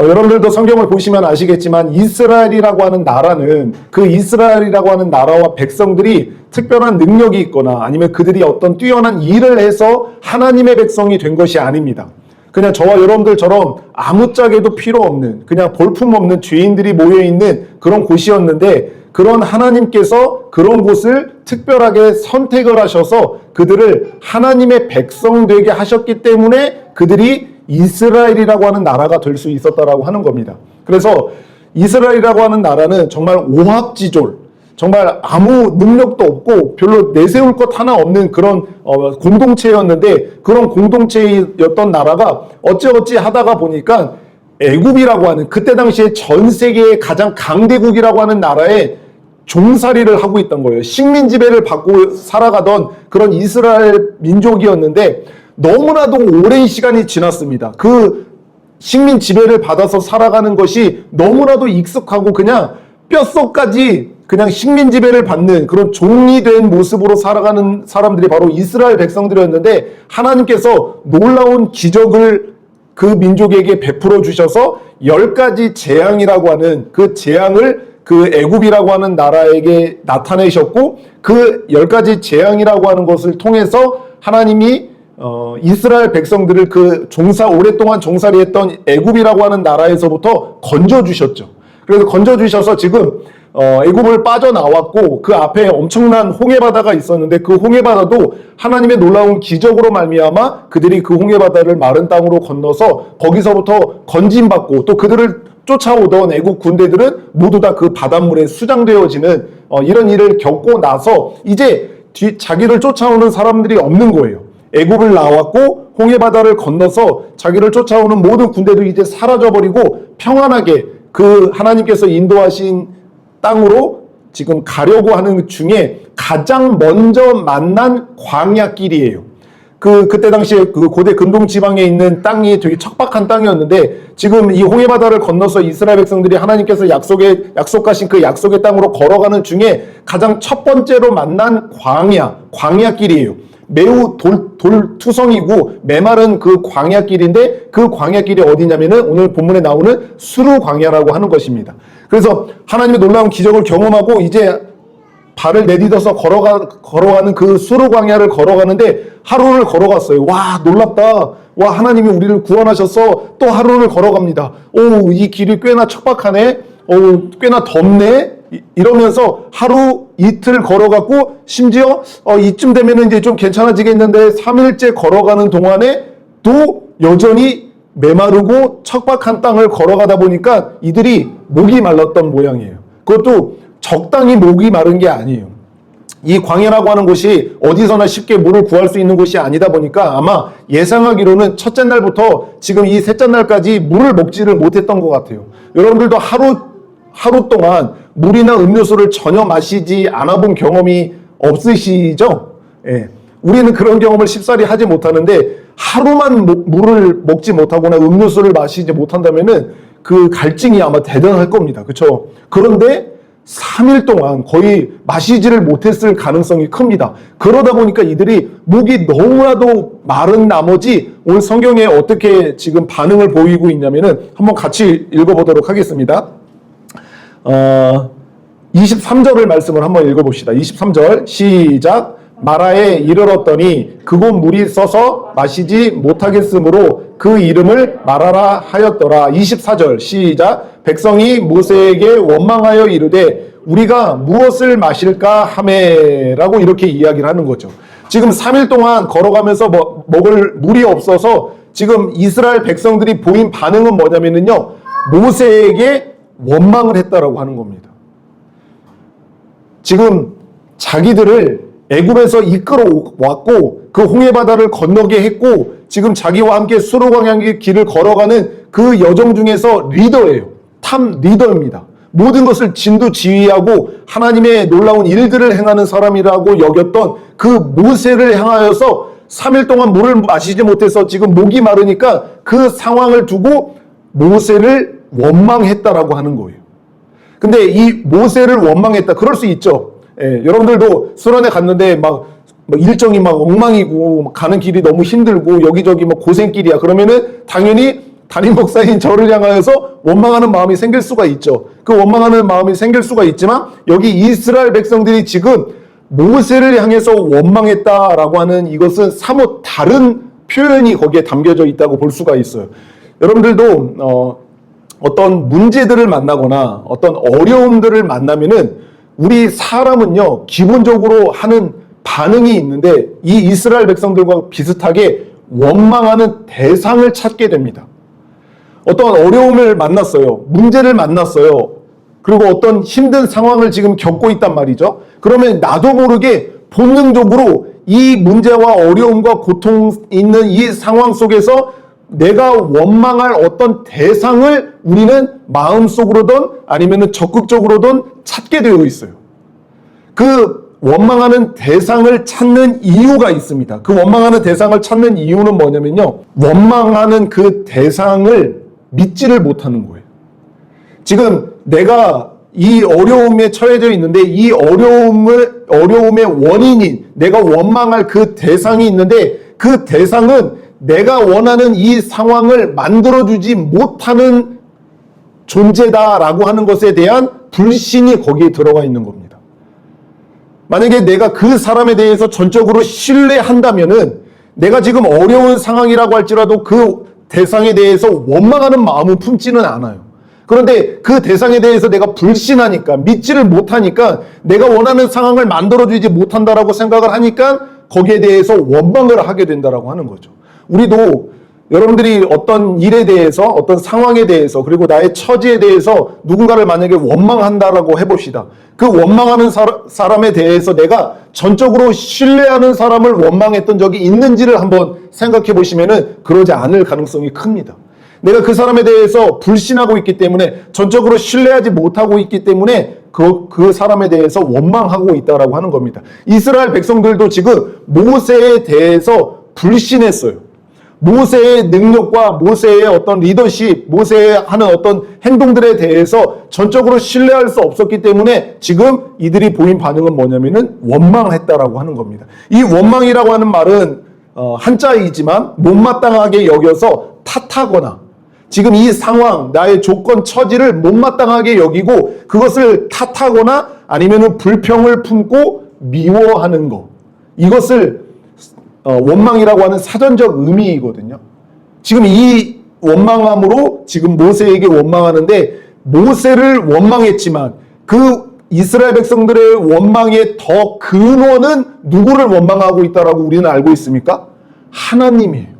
여러분들도 성경을 보시면 아시겠지만 이스라엘이라고 하는 나라는 그 이스라엘이라고 하는 나라와 백성들이 특별한 능력이 있거나 아니면 그들이 어떤 뛰어난 일을 해서 하나님의 백성이 된 것이 아닙니다. 그냥 저와 여러분들처럼 아무짝에도 필요 없는 그냥 볼품없는 죄인들이 모여있는 그런 곳이었는데 그런 하나님께서 그런 곳을 특별하게 선택을 하셔서 그들을 하나님의 백성 되게 하셨기 때문에 그들이 이스라엘이라고 하는 나라가 될 수 있었다라고 하는 겁니다. 그래서 이스라엘이라고 하는 나라는 정말 오합지졸, 정말 아무 능력도 없고 별로 내세울 것 하나 없는 그런 공동체였는데 그런 공동체였던 나라가 어찌어찌 하다가 보니까 애굽이라고 하는 그때 당시에 전 세계의 가장 강대국이라고 하는 나라에 종살이를 하고 있던 거예요. 식민 지배를 받고 살아가던 그런 이스라엘 민족이었는데 너무나도 오랜 시간이 지났습니다. 그 식민 지배를 받아서 살아가는 것이 너무나도 익숙하고 그냥 뼛속까지 그냥 식민 지배를 받는 그런 종이 된 모습으로 살아가는 사람들이 바로 이스라엘 백성들이었는데 하나님께서 놀라운 기적을 그 민족에게 베풀어 주셔서 10가지 재앙이라고 하는 그 재앙을 그 애굽이라고 하는 나라에게 나타내셨고 그 10가지 재앙이라고 하는 것을 통해서 하나님이 이스라엘 백성들을 그 오랫동안 종살이했던 애굽이라고 하는 나라에서부터 건져주셨죠. 그래서 건져주셔서 지금 애굽을 빠져나왔고 그 앞에 엄청난 홍해바다가 있었는데 그 홍해바다도 하나님의 놀라운 기적으로 말미암아 그들이 그 홍해바다를 마른 땅으로 건너서 거기서부터 건짐받고 또 그들을 쫓아오던 애국 군대들은 모두 다 그 바닷물에 수장되어지는 이런 일을 겪고 나서 이제 자기를 쫓아오는 사람들이 없는 거예요. 애굽을 나왔고 홍해바다를 건너서 자기를 쫓아오는 모든 군대도 이제 사라져버리고 평안하게 그 하나님께서 인도하신 땅으로 지금 가려고 하는 중에 가장 먼저 만난 광야길이에요. 그때 당시에 그 고대 근동 지방에 있는 땅이 되게 척박한 땅이었는데 지금 이 홍해바다를 건너서 이스라엘 백성들이 하나님께서 약속하신 그 약속의 땅으로 걸어가는 중에 가장 첫 번째로 만난 광야길이에요. 매우 돌투성이고 메마른 그 광야길인데 그 광야길이 어디냐면은 오늘 본문에 나오는 수르 광야라고 하는 것입니다. 그래서 하나님의 놀라운 기적을 경험하고 이제 발을 내딛어서 걸어가는 그 수르 광야를 걸어가는데 하루를 걸어갔어요. 와, 놀랍다. 와, 하나님이 우리를 구원하셔서 또 하루를 걸어갑니다. 오, 이 길이 꽤나 척박하네. 오, 꽤나 덥네. 이러면서 하루 이틀 걸어갔고 심지어 이쯤 되면 이제 좀 괜찮아지겠는데 3일째 걸어가는 동안에 또 여전히 메마르고 척박한 땅을 걸어가다 보니까 이들이 목이 말랐던 모양이에요. 그것도 적당히 목이 마른 게 아니에요. 이 광야라고 하는 곳이 어디서나 쉽게 물을 구할 수 있는 곳이 아니다 보니까 아마 예상하기로는 첫째 날부터 지금 이 셋째 날까지 물을 먹지를 못했던 것 같아요. 여러분들도 하루 동안 물이나 음료수를 전혀 마시지 않아 본 경험이 없으시죠? 예. 우리는 그런 경험을 쉽사리 하지 못하는데 하루만 물을 먹지 못하거나 음료수를 마시지 못한다면은 그 갈증이 아마 대단할 겁니다. 그렇죠? 그런데 3일 동안 거의 마시지를 못했을 가능성이 큽니다. 그러다 보니까 이들이 목이 너무나도 마른 나머지 오늘 성경에 어떻게 지금 반응을 보이고 있냐면은 한번 같이 읽어보도록 하겠습니다. 23절을 말씀을 한번 읽어봅시다. 23절 시작. 마라에 이르렀더니 그곳 물이 써서 마시지 못하겠으므로 그 이름을 마라라 하였더라. 24절 시작. 백성이 모세에게 원망하여 이르되 우리가 무엇을 마실까 하매라고 이렇게 이야기를 하는 거죠. 지금 3일 동안 걸어가면서 먹을 물이 없어서 지금 이스라엘 백성들이 보인 반응은 뭐냐면요, 모세에게 원망을 했다라고 하는 겁니다. 지금 자기들을 애굽에서 이끌어 왔고 그 홍해바다를 건너게 했고 지금 자기와 함께 수르광야의 길을 걸어가는 그 여정 중에서 리더예요. 탑 리더입니다. 모든 것을 진두지휘하고 하나님의 놀라운 일들을 행하는 사람이라고 여겼던 그 모세를 향하여서 3일 동안 물을 마시지 못해서 지금 목이 마르니까 그 상황을 두고 모세를 원망했다라고 하는 거예요. 근데 이 모세를 원망했다. 그럴 수 있죠. 예, 여러분들도 수련회 갔는데 막 일정이 막 엉망이고 가는 길이 너무 힘들고 여기저기 막 고생길이야. 그러면은 당연히 담임 목사인 저를 향하여서 원망하는 마음이 생길 수가 있죠. 그 원망하는 마음이 생길 수가 있지만 여기 이스라엘 백성들이 지금 모세를 향해서 원망했다라고 하는 이것은 사뭇 다른 표현이 거기에 담겨져 있다고 볼 수가 있어요. 여러분들도 어떤 문제들을 만나거나 어떤 어려움들을 만나면은 우리 사람은요 기본적으로 하는 반응이 있는데 이 이스라엘 백성들과 비슷하게 원망하는 대상을 찾게 됩니다. 어떤 어려움을 만났어요. 문제를 만났어요. 그리고 어떤 힘든 상황을 지금 겪고 있단 말이죠. 그러면 나도 모르게 본능적으로 이 문제와 어려움과 고통 있는 이 상황 속에서 내가 원망할 어떤 대상을 우리는 마음속으로든 아니면 적극적으로든 찾게 되어 있어요. 그 원망하는 대상을 찾는 이유가 있습니다. 그 원망하는 대상을 찾는 이유는 뭐냐면요. 원망하는 그 대상을 믿지를 못하는 거예요. 지금 내가 이 어려움에 처해져 있는데 이 어려움의 원인인 내가 원망할 그 대상이 있는데 그 대상은 내가 원하는 이 상황을 만들어주지 못하는 존재다라고 하는 것에 대한 불신이 거기에 들어가 있는 겁니다. 만약에 내가 그 사람에 대해서 전적으로 신뢰한다면은 내가 지금 어려운 상황이라고 할지라도 그 대상에 대해서 원망하는 마음은 품지는 않아요. 그런데 그 대상에 대해서 내가 불신하니까 믿지를 못하니까 내가 원하는 상황을 만들어주지 못한다라고 생각을 하니까 거기에 대해서 원망을 하게 된다라고 하는 거죠. 우리도 여러분들이 어떤 일에 대해서 어떤 상황에 대해서 그리고 나의 처지에 대해서 누군가를 만약에 원망한다라고 해봅시다. 그 원망하는 사람에 대해서 내가 전적으로 신뢰하는 사람을 원망했던 적이 있는지를 한번 생각해 보시면은 그러지 않을 가능성이 큽니다. 내가 그 사람에 대해서 불신하고 있기 때문에 전적으로 신뢰하지 못하고 있기 때문에 그 사람에 대해서 원망하고 있다라고 하는 겁니다. 이스라엘 백성들도 지금 모세에 대해서 불신했어요. 모세의 능력과 모세의 어떤 리더십, 모세의 하는 어떤 행동들에 대해서 전적으로 신뢰할 수 없었기 때문에 지금 이들이 보인 반응은 뭐냐면은 원망했다라고 하는 겁니다. 이 원망이라고 하는 말은 한자이지만 못마땅하게 여겨서 탓하거나 지금 이 상황, 나의 조건, 처지를 못마땅하게 여기고 그것을 탓하거나 아니면은 불평을 품고 미워하는 것. 이것을 원망이라고 하는 사전적 의미이거든요. 지금 이 원망함으로 지금 모세에게 원망하는데 모세를 원망했지만 그 이스라엘 백성들의 원망의 더 근원은 누구를 원망하고 있다라고 우리는 알고 있습니까? 하나님이에요.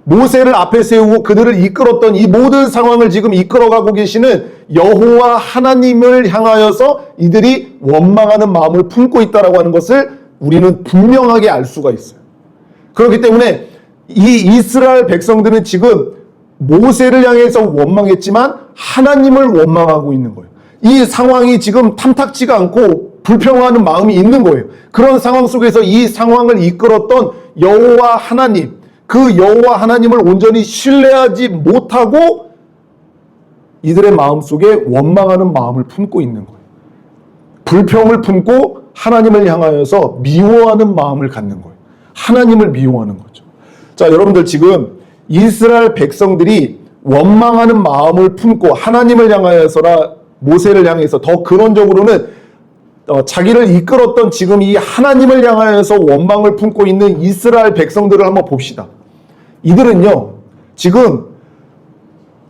모세를 앞에 세우고 그들을 이끌었던 이 모든 상황을 지금 이끌어가고 계시는 여호와 하나님을 향하여서 이들이 원망하는 마음을 품고 있다라고 하는 것을 우리는 분명하게 알 수가 있어요. 그렇기 때문에 이 이스라엘 백성들은 지금 모세를 향해서 원망했지만 하나님을 원망하고 있는 거예요. 이 상황이 지금 탐탁지가 않고 불평하는 마음이 있는 거예요. 그런 상황 속에서 이 상황을 이끌었던 여호와 하나님, 그 여호와 하나님을 온전히 신뢰하지 못하고 이들의 마음속에 원망하는 마음을 품고 있는 거예요. 불평을 품고 하나님을 향하여서 미워하는 마음을 갖는 거예요. 하나님을 미워하는 거죠. 자, 여러분들 지금 이스라엘 백성들이 원망하는 마음을 품고 하나님을 향하여서라 모세를 향해서 더 근원적으로는 자기를 이끌었던 지금 이 하나님을 향하여서 원망을 품고 있는 이스라엘 백성들을 한번 봅시다. 이들은요, 지금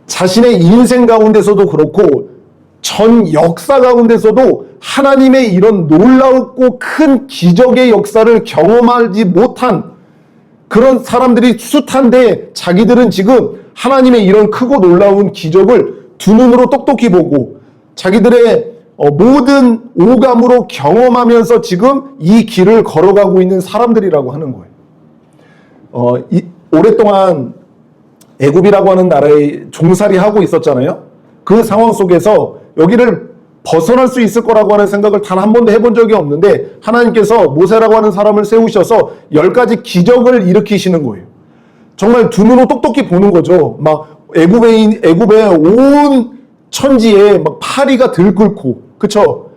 자신의 인생 가운데서도 그렇고 전 역사 가운데서도 하나님의 이런 놀랍고 큰 기적의 역사를 경험하지 못한 그런 사람들이 숱한데 자기들은 지금 하나님의 이런 크고 놀라운 기적을 두 눈으로 똑똑히 보고 자기들의 모든 오감으로 경험하면서 지금 이 길을 걸어가고 있는 사람들이라고 하는 거예요. 오랫동안 애굽이라고 하는 나라에 종살이 하고 있었잖아요. 그 상황 속에서 여기를 벗어날 수 있을 거라고 하는 생각을 단 한 번도 해본 적이 없는데 하나님께서 모세라고 하는 사람을 세우셔서 10가지 기적을 일으키시는 거예요. 정말 두 눈으로 똑똑히 보는 거죠. 막 애굽의 온 천지에 막 파리가 들끓고, 그쵸?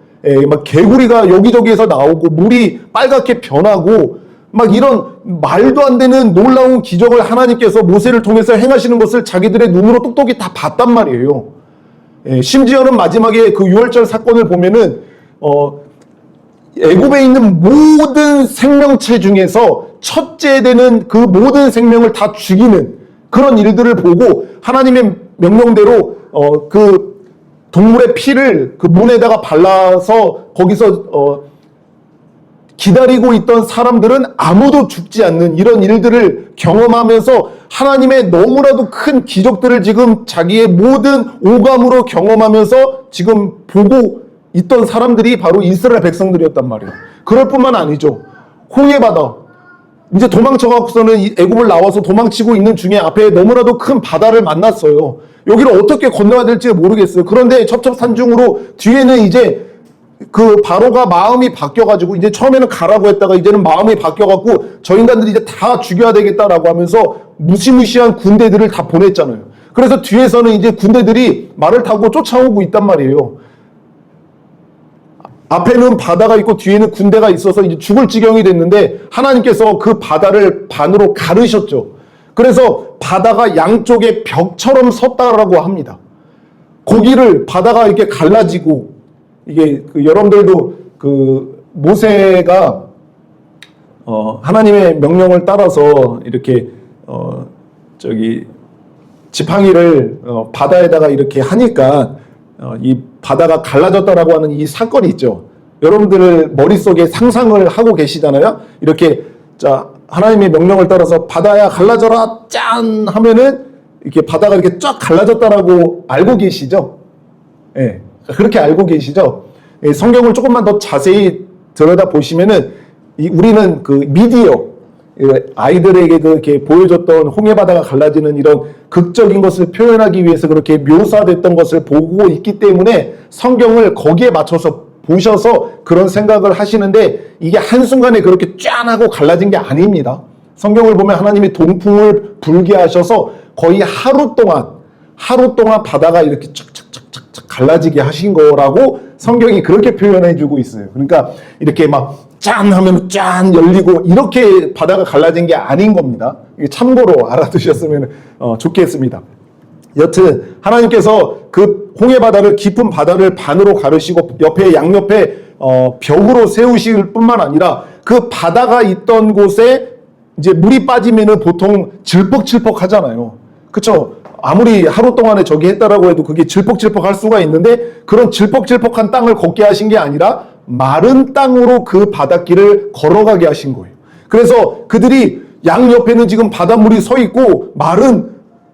막 개구리가 여기저기에서 나오고 물이 빨갛게 변하고 막 이런 말도 안 되는 놀라운 기적을 하나님께서 모세를 통해서 행하시는 것을 자기들의 눈으로 똑똑히 다 봤단 말이에요. 예, 심지어는 마지막에 그 유월절 사건을 보면은 애굽에 있는 모든 생명체 중에서 첫째 되는 그 모든 생명을 다 죽이는 그런 일들을 보고 하나님의 명령대로 그 동물의 피를 그 문에다가 발라서 거기서 기다리고 있던 사람들은 아무도 죽지 않는 이런 일들을 경험하면서 하나님의 너무나도 큰 기적들을 지금 자기의 모든 오감으로 경험하면서 지금 보고 있던 사람들이 바로 이스라엘 백성들이었단 말이에요. 그럴 뿐만 아니죠. 홍해바다. 이제 도망쳐갖고서는 애굽을 나와서 도망치고 있는 중에 앞에 너무나도 큰 바다를 만났어요. 여기를 어떻게 건너야 될지 모르겠어요. 그런데 첩첩산중으로 뒤에는 이제 그 바로가 마음이 바뀌어가지고 이제 처음에는 가라고 했다가 이제는 마음이 바뀌어갖고 저 인간들이 이제 다 죽여야 되겠다라고 하면서 무시무시한 군대들을 다 보냈잖아요. 그래서 뒤에서는 이제 군대들이 말을 타고 쫓아오고 있단 말이에요. 앞에는 바다가 있고 뒤에는 군대가 있어서 이제 죽을 지경이 됐는데 하나님께서 그 바다를 반으로 가르셨죠. 그래서 바다가 양쪽에 벽처럼 섰다라고 합니다. 거기를 바다가 이렇게 갈라지고 이게 여러분들도 그 모세가 하나님의 명령을 따라서 이렇게 지팡이를 바다에다가 이렇게 하니까 이 바다가 갈라졌다라고 하는 이 사건이 있죠. 여러분들 머릿속에 상상을 하고 계시잖아요. 이렇게 자 하나님의 명령을 따라서 바다야 갈라져라 짠 하면은 이렇게 바다가 이렇게 쫙 갈라졌다라고 알고 계시죠? 예. 그렇게 알고 계시죠? 예, 성경을 조금만 더 자세히 들여다 보시면은 우리는 그 미디어 아이들에게 그렇게 보여줬던 홍해바다가 갈라지는 이런 극적인 것을 표현하기 위해서 그렇게 묘사됐던 것을 보고 있기 때문에 성경을 거기에 맞춰서 보셔서 그런 생각을 하시는데 이게 한순간에 그렇게 짠 하고 갈라진 게 아닙니다. 성경을 보면 하나님이 동풍을 불게 하셔서 거의 하루 동안 바다가 이렇게 착착착착 갈라지게 하신 거라고 성경이 그렇게 표현해 주고 있어요. 그러니까 이렇게 막 짠 하면 짠 열리고 이렇게 바다가 갈라진 게 아닌 겁니다. 참고로 알아두셨으면 좋겠습니다. 여튼 하나님께서 그 홍해바다를 깊은 바다를 반으로 가르시고 옆에 양옆에 벽으로 세우실 뿐만 아니라 그 바다가 있던 곳에 이제 물이 빠지면은 보통 질퍽질퍽 하잖아요. 그쵸? 아무리 하루 동안에 저기 했다라고 해도 그게 질퍽질퍽 할 수가 있는데 그런 질퍽질퍽한 땅을 걷게 하신 게 아니라 마른 땅으로 그 바닷길을 걸어가게 하신 거예요. 그래서 그들이 양옆에는 지금 바닷물이 서 있고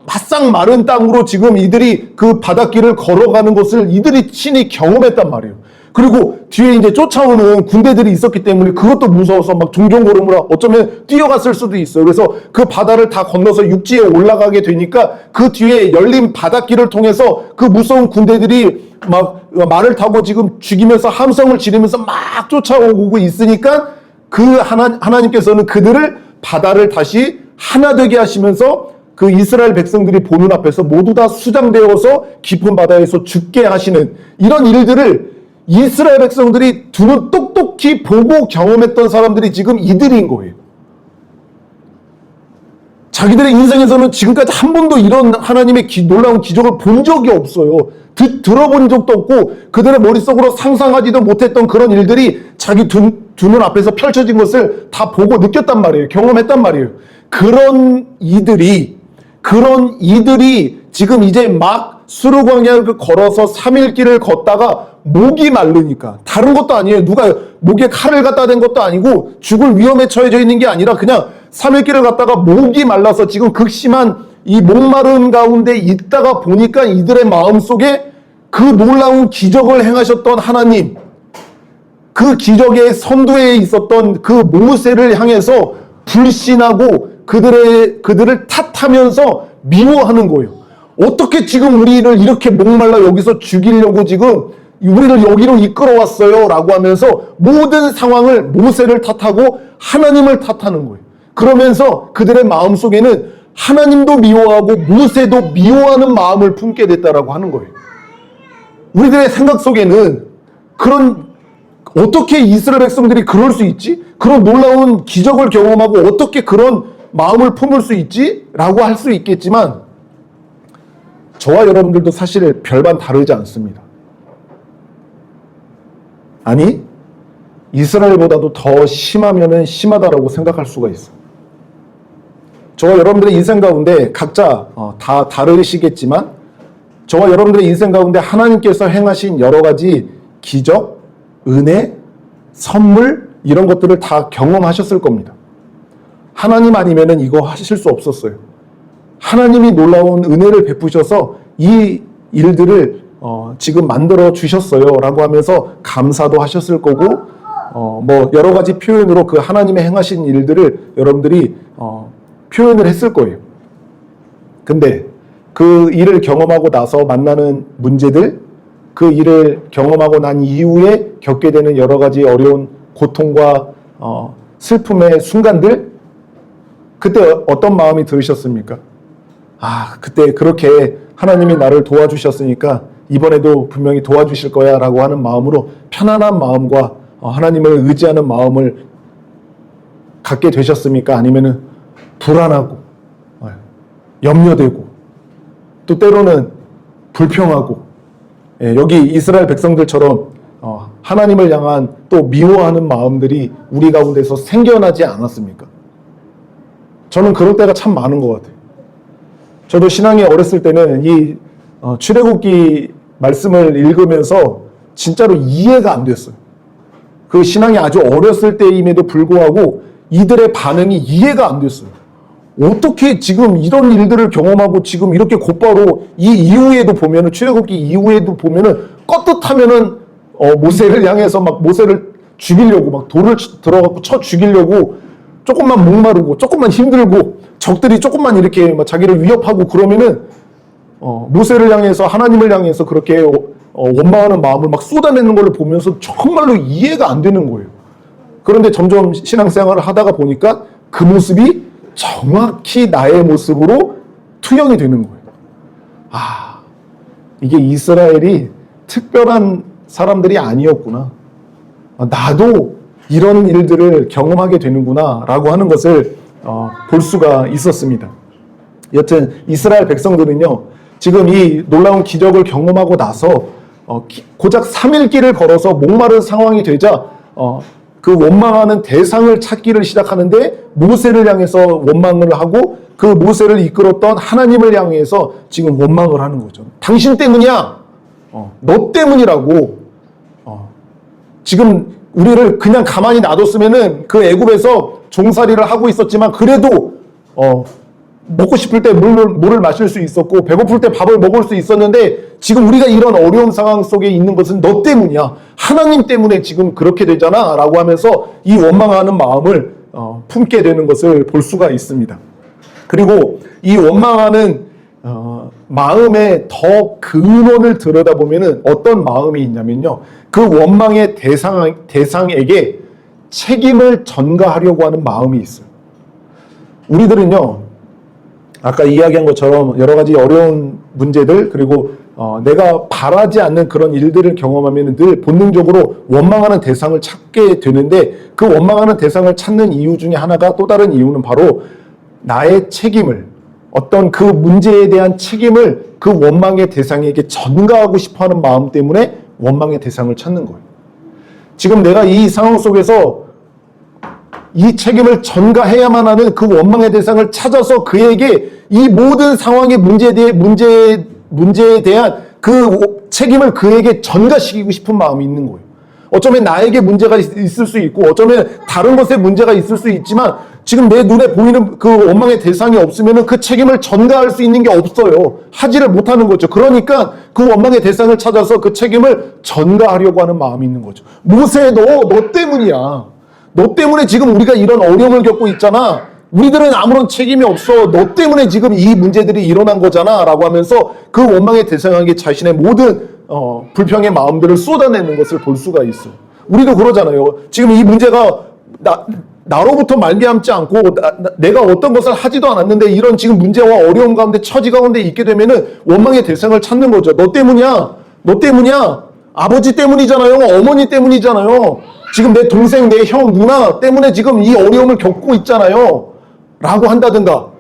바싹 마른 땅으로 지금 이들이 그 바닷길을 걸어가는 것을 이들이 친히 경험했단 말이에요. 그리고 뒤에 이제 쫓아오는 군대들이 있었기 때문에 그것도 무서워서 막 종종 걸음으로 어쩌면 뛰어갔을 수도 있어요. 그래서 그 바다를 다 건너서 육지에 올라가게 되니까 그 뒤에 열린 바닷길을 통해서 그 무서운 군대들이 막 말을 타고 지금 죽이면서 함성을 지르면서 막 쫓아오고 있으니까 그 하나님께서는 그들을 바다를 다시 하나 되게 하시면서 그 이스라엘 백성들이 보는 앞에서 모두 다 수장되어서 깊은 바다에서 죽게 하시는 이런 일들을 이스라엘 백성들이 두 눈 똑똑히 보고 경험했던 사람들이 지금 이들인 거예요. 자기들의 인생에서는 지금까지 한 번도 이런 하나님의 놀라운 기적을 본 적이 없어요. 들어본 적도 없고 그들의 머릿속으로 상상하지도 못했던 그런 일들이 자기 두 눈 앞에서 펼쳐진 것을 다 보고 느꼈단 말이에요. 경험했단 말이에요. 그런 이들이 지금 이제 막 수르광야를 걸어서 3일 길을 걷다가 목이 마르니까 다른 것도 아니에요. 누가 목에 칼을 갖다 댄 것도 아니고 죽을 위험에 처해져 있는 게 아니라 그냥 3일 길을 갔다가 목이 말라서 지금 극심한 이 목마름 가운데 있다가 보니까 이들의 마음속에 그 놀라운 기적을 행하셨던 하나님, 그 기적의 선두에 있었던 그 모세를 향해서 불신하고 그들을 탓하면서 미워하는 거예요. 어떻게 지금 우리를 이렇게 목말라 여기서 죽이려고 지금 우리를 여기로 이끌어왔어요 라고 하면서 모든 상황을 모세를 탓하고 하나님을 탓하는 거예요. 그러면서 그들의 마음속에는 하나님도 미워하고 모세도 미워하는 마음을 품게 됐다라고 하는 거예요. 우리들의 생각 속에는 그런 어떻게 이스라엘 백성들이 그럴 수 있지? 그런 놀라운 기적을 경험하고 어떻게 그런 마음을 품을 수 있지? 라고 할 수 있겠지만 저와 여러분들도 사실 별반 다르지 않습니다. 아니, 이스라엘보다도 더 심하면은 심하다라고 생각할 수가 있어요. 저와 여러분들의 인생 가운데 각자 다 다르시겠지만 저와 여러분들의 인생 가운데 하나님께서 행하신 여러 가지 기적, 은혜, 선물 이런 것들을 다 경험하셨을 겁니다. 하나님 아니면은 이거 하실 수 없었어요. 하나님이 놀라운 은혜를 베푸셔서 이 일들을 지금 만들어 주셨어요 라고 하면서 감사도 하셨을 거고 뭐 여러 가지 표현으로 그 하나님의 행하신 일들을 여러분들이 표현을 했을 거예요. 근데 그 일을 경험하고 나서 만나는 문제들, 그 일을 경험하고 난 이후에 겪게 되는 여러 가지 어려운 고통과 슬픔의 순간들, 그때 어떤 마음이 들으셨습니까? 아, 그때 그렇게 하나님이 나를 도와주셨으니까 이번에도 분명히 도와주실 거야 라고 하는 마음으로 편안한 마음과 하나님을 의지하는 마음을 갖게 되셨습니까? 아니면은 불안하고 염려되고 또 때로는 불평하고 여기 이스라엘 백성들처럼 하나님을 향한 또 미워하는 마음들이 우리 가운데서 생겨나지 않았습니까? 저는 그럴 때가 참 많은 것 같아요. 저도 신앙에 어렸을 때는 이 출애굽기 말씀을 읽으면서 진짜로 이해가 안 됐어요. 그 신앙이 아주 어렸을 때임에도 불구하고 이들의 반응이 이해가 안 됐어요. 어떻게 지금 이런 일들을 경험하고 지금 이렇게 곧바로 이 이후에도 보면은 출애굽기 이후에도 보면은 껐듯하면은 모세를 향해서 막 모세를 죽이려고 막 돌을 들어갖고 쳐 죽이려고 조금만 목마르고 조금만 힘들고 적들이 조금만 이렇게 막 자기를 위협하고 그러면은 모세를 향해서 하나님을 향해서 그렇게 원망하는 마음을 막 쏟아내는 걸 보면서 정말로 이해가 안 되는 거예요. 그런데 점점 신앙생활을 하다가 보니까 그 모습이 정확히 나의 모습으로 투영이 되는 거예요. 아, 이게 이스라엘이 특별한 사람들이 아니었구나. 나도 이런 일들을 경험하게 되는구나 라고 하는 것을 볼 수가 있었습니다. 여튼 이스라엘 백성들은요, 지금 이 놀라운 기적을 경험하고 나서 고작 3일 길을 걸어서 목마른 상황이 되자 그 원망하는 대상을 찾기를 시작하는데 모세를 향해서 원망을 하고 그 모세를 이끌었던 하나님을 향해서 지금 원망을 하는 거죠. 당신 때문이야. 너 때문이라고. 지금 우리를 그냥 가만히 놔뒀으면은 그 애굽에서 종살이를 하고 있었지만 그래도 먹고 싶을 때 물을 마실 수 있었고 배고플 때 밥을 먹을 수 있었는데 지금 우리가 이런 어려운 상황 속에 있는 것은 너 때문이야. 하나님 때문에 지금 그렇게 되잖아 라고 하면서 이 원망하는 마음을 품게 되는 것을 볼 수가 있습니다. 그리고 이 원망하는 마음의 더 근원을 들여다보면 어떤 마음이 있냐면요, 그 원망의 대상에게 책임을 전가하려고 하는 마음이 있어요. 우리들은요, 아까 이야기한 것처럼 여러 가지 어려운 문제들, 그리고 내가 바라지 않는 그런 일들을 경험하면 늘 본능적으로 원망하는 대상을 찾게 되는데, 그 원망하는 대상을 찾는 이유 중에 하나가, 또 다른 이유는 바로 나의 책임을, 어떤 그 문제에 대한 책임을 그 원망의 대상에게 전가하고 싶어하는 마음 때문에 원망의 대상을 찾는 거예요. 지금 내가 이 상황 속에서 이 책임을 전가해야만 하는 그 원망의 대상을 찾아서 그에게 이 모든 상황의 문제에 대한 그 책임을 그에게 전가시키고 싶은 마음이 있는 거예요. 어쩌면 나에게 문제가 있을 수 있고 어쩌면 다른 것에 문제가 있을 수 있지만 지금 내 눈에 보이는 그 원망의 대상이 없으면 그 책임을 전가할 수 있는 게 없어요. 하지를 못하는 거죠. 그러니까 그 원망의 대상을 찾아서 그 책임을 전가하려고 하는 마음이 있는 거죠. 모세, 너 때문이야. 너 때문에 지금 우리가 이런 어려움을 겪고 있잖아. 우리들은 아무런 책임이 없어. 너 때문에 지금 이 문제들이 일어난 거잖아 라고 하면서 그 원망의 대상에게 자신의 모든 불평의 마음들을 쏟아내는 것을 볼 수가 있어요. 우리도 그러잖아요. 지금 이 문제가 나로부터 말미암지 않고 내가 어떤 것을 하지도 않았는데 이런 지금 문제와 어려움 가운데 처지 가운데 있게 되면은 원망의 대상을 찾는 거죠. 너 때문이야. 너 때문이야. 아버지 때문이잖아요. 어머니 때문이잖아요. 지금 내 동생, 내 형, 누나 때문에 지금 이 어려움을 겪고 있잖아요. 라고 한다든가.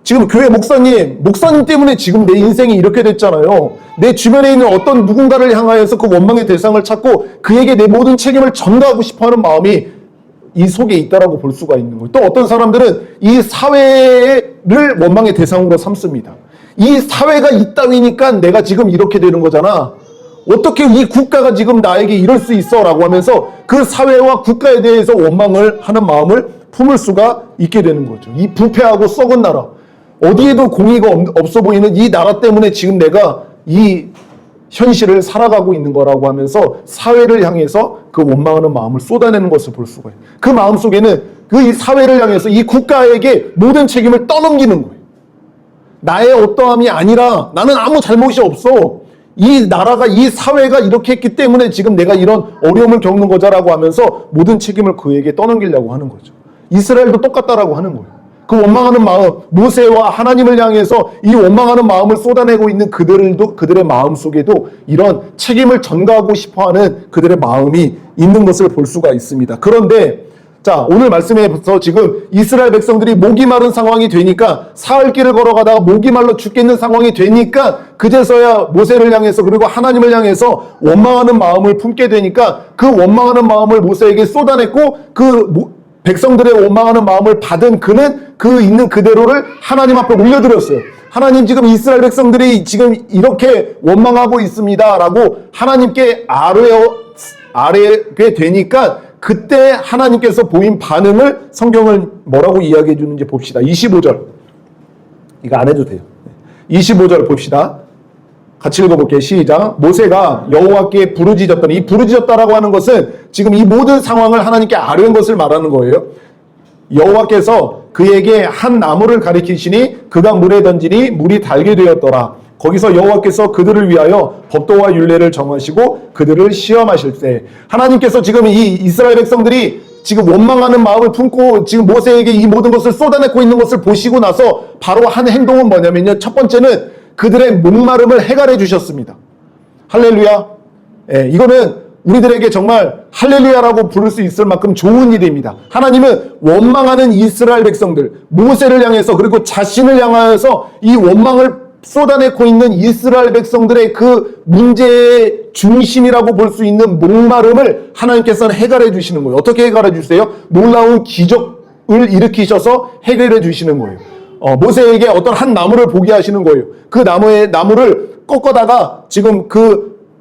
지금 교회 목사님 때문에 지금 내 인생이 이렇게 됐잖아요. 내 주변에 있는 어떤 누군가를 향하여서 그 원망의 대상을 찾고 그에게 내 모든 책임을 전가하고 싶어하는 마음이 이 속에 있다라고 볼 수가 있는 거예요. 또 어떤 사람들은 이 사회를 원망의 대상으로 삼습니다. 이 사회가 이따위니까 내가 지금 이렇게 되는 거잖아. 어떻게 이 국가가 지금 나에게 이럴 수 있어? 라고 하면서 그 사회와 국가에 대해서 원망을 하는 마음을 품을 수가 있게 되는 거죠. 이 부패하고 썩은 나라, 어디에도 공의가 없어 보이는 이 나라 때문에 지금 내가 이 현실을 살아가고 있는 거라고 하면서 사회를 향해서 그 원망하는 마음을 쏟아내는 것을 볼 수가 있어요. 그 마음 속에는 그 사회를 향해서 이 국가에게 모든 책임을 떠넘기는 거예요. 나의 어떠함이 아니라 나는 아무 잘못이 없어. 이 나라가, 이 사회가 이렇게 했기 때문에 지금 내가 이런 어려움을 겪는 거자라고 하면서 모든 책임을 그에게 떠넘기려고 하는 거죠. 이스라엘도 똑같다라고 하는 거예요. 그 원망하는 마음, 모세와 하나님을 향해서 이 원망하는 마음을 쏟아내고 있는 그들도, 그들의 마음 속에도 이런 책임을 전가하고 싶어하는 그들의 마음이 있는 것을 볼 수가 있습니다. 그런데 자, 오늘 말씀에서 지금 이스라엘 백성들이 목이 마른 상황이 되니까 사흘 길을 걸어가다가 목이 말라 죽겠는 상황이 되니까 그제서야 모세를 향해서 그리고 하나님을 향해서 원망하는 마음을 품게 되니까 그 원망하는 마음을 모세에게 쏟아냈고 그 백성들의 원망하는 마음을 받은 그는 그 있는 그대로를 하나님 앞에 올려드렸어요. 하나님, 지금 이스라엘 백성들이 지금 이렇게 원망하고 있습니다 라고 하나님께 아뢰게 되니까 그때 하나님께서 보인 반응을 성경을 뭐라고 이야기해 주는지 봅시다. 25절. 이거 안 해도 돼요. 25절 봅시다. 같이 읽어볼게요. 시작. 모세가 여호와께 부르짖었더니, 이 부르짖었다라고 하는 것은 지금 이 모든 상황을 하나님께 아뢰는 것을 말하는 거예요. 여호와께서 그에게 한 나무를 가리키시니 그가 물에 던지니 물이 달게 되었더라. 거기서 여호와께서 그들을 위하여 법도와 율례를 정하시고 그들을 시험하실 때, 하나님께서 지금 이 이스라엘 백성들이 지금 원망하는 마음을 품고 지금 모세에게 이 모든 것을 쏟아내고 있는 것을 보시고 나서 바로 한 행동은 뭐냐면요, 첫 번째는 그들의 목마름을 해결해 주셨습니다. 할렐루야. 이거는 우리들에게 정말 할렐루야라고 부를 수 있을 만큼 좋은 일입니다. 하나님은 원망하는 이스라엘 백성들, 모세를 향해서 그리고 자신을 향하여서 이 원망을 쏟아내고 있는 이스라엘 백성들의 그 문제의 중심이라고 볼 수 있는 목마름을 하나님께서는 해결해 주시는 거예요. 어떻게 해결해 주세요? 놀라운 기적을 일으키셔서 해결해 주시는 거예요. 모세에게 어떤 한 나무를 보게 하시는 거예요. 그 나무를 꺾어다가 지금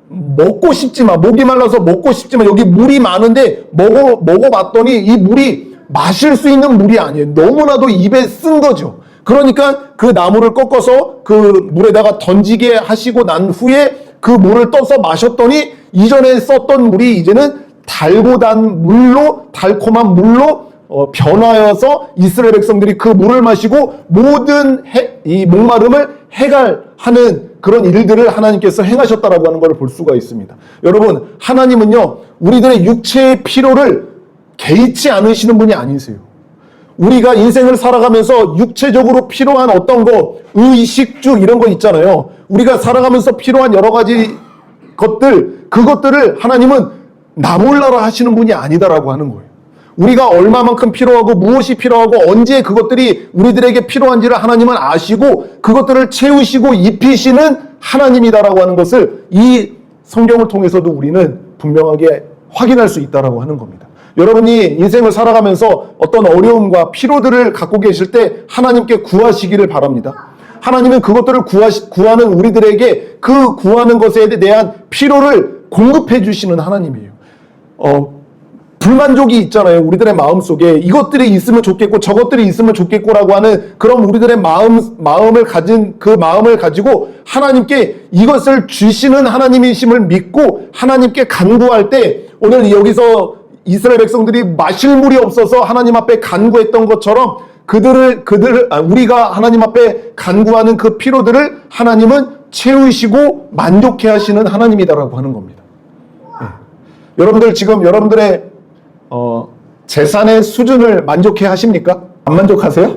먹고 싶지만, 목이 말라서 먹고 싶지만 여기 물이 많은데 먹어봤더니 이 물이 마실 수 있는 물이 아니에요. 너무나도 입에 쓴 거죠. 그러니까 그 나무를 꺾어서 그 물에다가 던지게 하시고 난 후에 그 물을 떠서 마셨더니 이전에 썼던 물이 이제는 달고단 물로, 달콤한 물로 변하여서 이스라엘 백성들이 그 물을 마시고 모든 이 목마름을 해결하는 그런 일들을 하나님께서 행하셨다라고 하는 것을 볼 수가 있습니다. 여러분, 하나님은요, 우리들의 육체의 필요를 개의치 않으시는 분이 아니세요. 우리가 인생을 살아가면서 육체적으로 필요한 어떤 거, 의식주 이런 거 있잖아요. 우리가 살아가면서 필요한 여러 가지 그것들을 하나님은 나 몰라라 하시는 분이 아니다라고 하는 거예요. 우리가 얼마만큼 필요하고 무엇이 필요하고 언제 그것들이 우리들에게 필요한지를 하나님은 아시고 그것들을 채우시고 입히시는 하나님이다라고 하는 것을 이 성경을 통해서도 우리는 분명하게 확인할 수 있다라고 하는 겁니다. 여러분이 인생을 살아가면서 어떤 어려움과 필요들을 갖고 계실 때 하나님께 구하시기를 바랍니다. 하나님은 그것들을 구하는 우리들에게 그 구하는 것에 대한 필요를 공급해 주시는 하나님이에요. 불만족이 있잖아요. 우리들의 마음속에 이것들이 있으면 좋겠고 저것들이 있으면 좋겠고라고 하는 그런 우리들의 마음을 가진 그 마음을 가지고 하나님께 이것을 주시는 하나님이심을 믿고 하나님께 간구할 때, 오늘 여기서 이스라엘 백성들이 마실 물이 없어서 하나님 앞에 간구했던 것처럼 우리가 하나님 앞에 간구하는 그 필요들을 하나님은 채우시고 만족해 하시는 하나님이다라고 하는 겁니다. 네. 여러분들 지금 여러분들의 재산의 수준을 만족해 하십니까? 안 만족하세요?